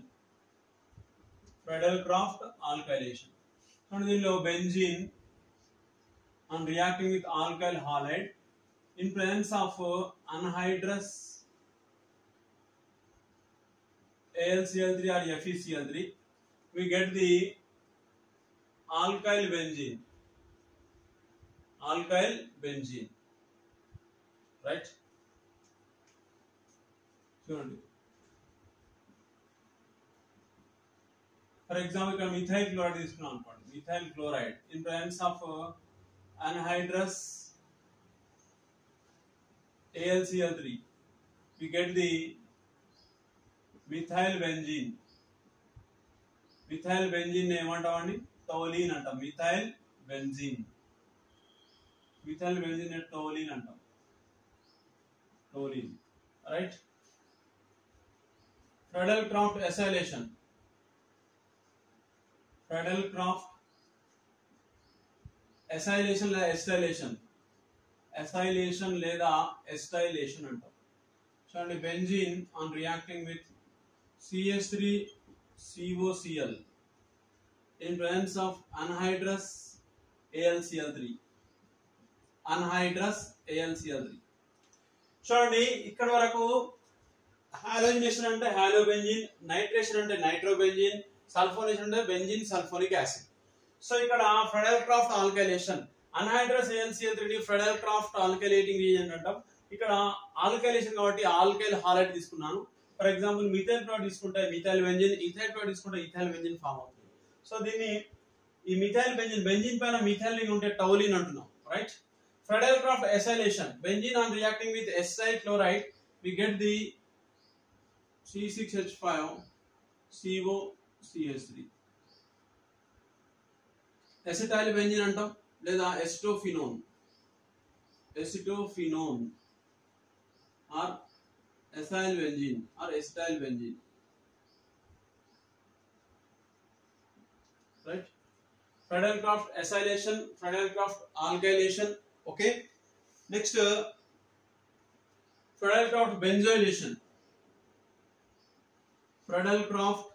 Speaker 1: Friedel-Crafts alkylation. So దీనిలో benzene on reacting with alkyl halide in presence of anhydrous AlCl3 or FeCl3, we get the alkyl benzene. Alkyl benzene, right? చూడండి, for example ఇక్కడ methyl chloride తీసుకున్నాం అనుకోండి. Methyl chloride in presence of anhydrous AlCl3, we get the methyl benzene. Methyl benzene ఏమంటామండి? టోలీన్ అంటాం. Methyl benzene, methyl benzene టోలీన్ అంటాం. టోలీన్, right? Friedel-Crafts acylation. Friedel-Crafts acylation లేదా acetylation, acylation లేదా acetylation అంటాం. చూడండి, benzene on reacting with CH3COCl in presence of anhydrous AlCl3. Anhydrous AlCl3. చూడండి, ఇక్కడ వరకు halogenation అంటే హాలోబెంజీన్, నైట్రేషన్ అంటే నైట్రోబెంజీన్, సల్ఫోనేషన్ అంటే బెంజీన్ సల్ఫోనిక్ యాసిడ్. సో ఇక్కడ Friedel-Crafts ఆల్కైలేషన్, అన్హైడ్రస్ AlCl3 ని Friedel-Crafts ఆల్కైలేటింగ్ రియేజెంట్ అంటాం. ఇక్కడ ఆల్కైలేషన్ కాబట్టి ఆల్కైల్ హాలైడ్ తీసుకున్నాను. ఫర్ ఎగ్జాంపుల్ మిథైల్ క్లోరైడ్ తీసుకుంటే మిథైల్ బెంజీన్, ఇథైల్ క్లోరైడ్ తీసుకుంటే ఇథైల్ బెంజీన్ ఫామ్ అవుతుంది. సో దీన్ని ఈ మిథైల్ బెంజీన్, బెంజీన్ పైన మిథైల్ రింగ్ ఉంటే టౌలిన్ అంటున్నాం, right? Friedel-Crafts acylation, benzene on reacting with SI chloride, we get the C6H5COCH3. Acetyl benzene అంటాం లేదా acetophenone, acetophenone or acyl benzene or acetyl benzene, right? Friedel-Crafts acylation, Friedel-Crafts alkylation. Okay, next Friedel-Crafts benzoylation. Friedel-Crafts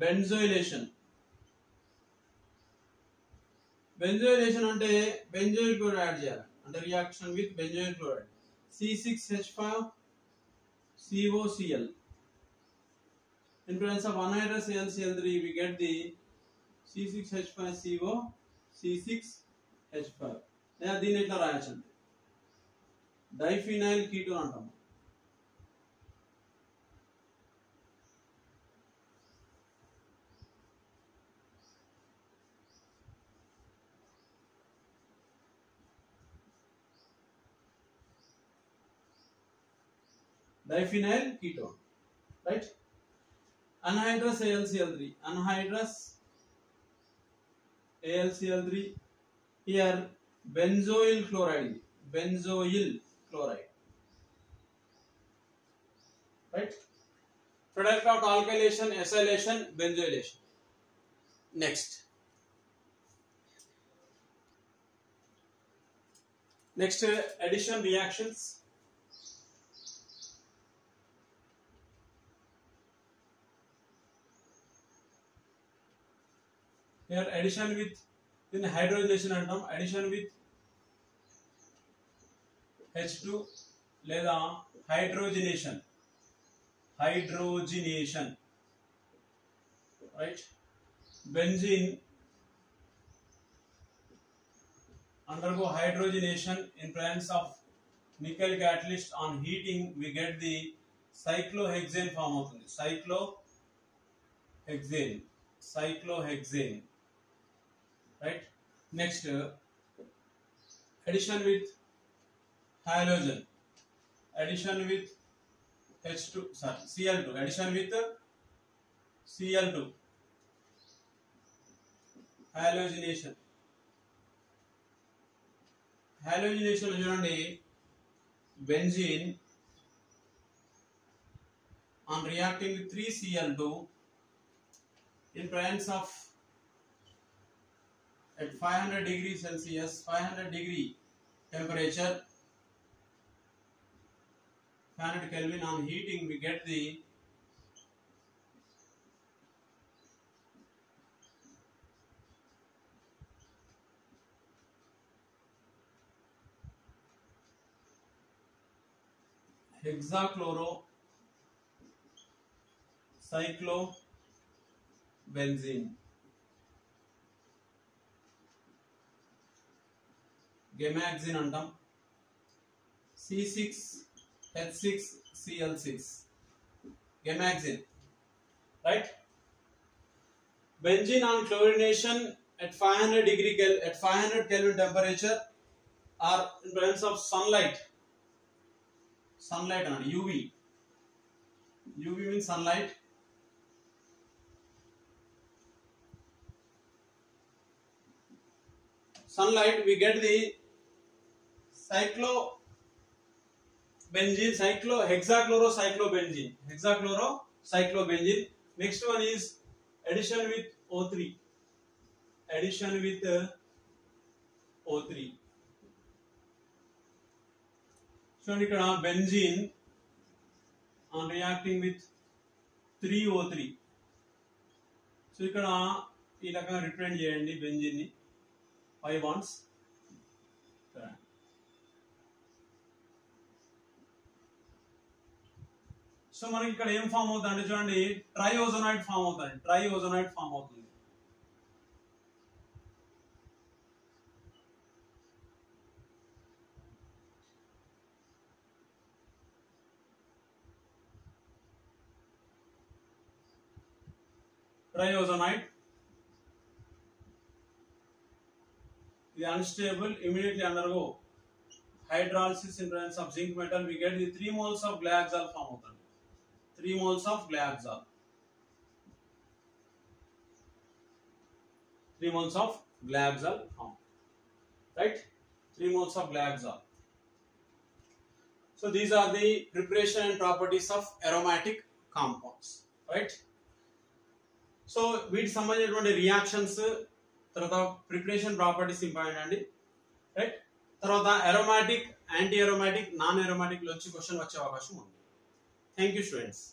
Speaker 1: benzoylation. Benzoylation అంటే బెంజోయిల్ chloride add చేయాలి అంటే reaction with benzoyl chloride, C6H5COCl. In presence of anhydrous AlCl3, we get the C6H5CO, C6H5. లేదా దీన్ని ఎట్లా రాయొచ్చు అంటే diphenyl ketone అంటాము. Diphenyl ketone, right? Anhydrous AlCl3, anhydrous AlCl3, here benzoyl chloride, benzoyl chloride, right? Friedel-Crafts alkylation, acylation, benzoylation. Next addition reactions. Here addition with in hydrogenation అంటాం, addition with H2 లేదా hydrogenation, right? Benzene undergo hydrogenation in presence of nickel catalyst. On heating we get the cyclohexane form అవుతుంది, cyclohexane, right? Next addition with halogen, addition with Cl2, addition with Cl2, halogenation, halogenation చూడండి benzene on reacting with 3Cl2 in presence of at 500 degrees Celsius, 500 degree temperature, 500 Kelvin on heating, we get the hexachlorocyclobenzene, gemaxine అంటాం, C6H6Cl6, gemaxine, right? Benzene on chlorination at 500 degree at 500 Kelvin temperature or in presence of sunlight and UV means sunlight, we get the hexachlorocyclobenzene. Next one is addition with O3. So ఇక్కడ benzene on reacting with 3O3. So ఇక్కడ ఈ రకంగా represent చేయండి benzene ని 5 bonds. So మనకి ఇక్కడ ఏం form అవుతుంది అంటే చూడండి ట్రైఓజోనైడ్ ఫామ్ అవుతుంది. Triozonide, the unstable, immediately undergo hydrolysis in presence of zinc metal, we get the 3 moles of Glyaxal form होता है. 3 moles of Glyaxal. 3 moles of Glyaxal form. Right? 3 moles of Glyaxal. So these are the preparation and properties of aromatic compounds. Right? So వీటికి సంబంధించినటువంటి reactions, తర్వాత preparation properties important అండి. Right, తర్వాత aromatic, anti aromatic, non aromatic వచ్చి question వచ్చే అవకాశం ఉంది. Thank you students.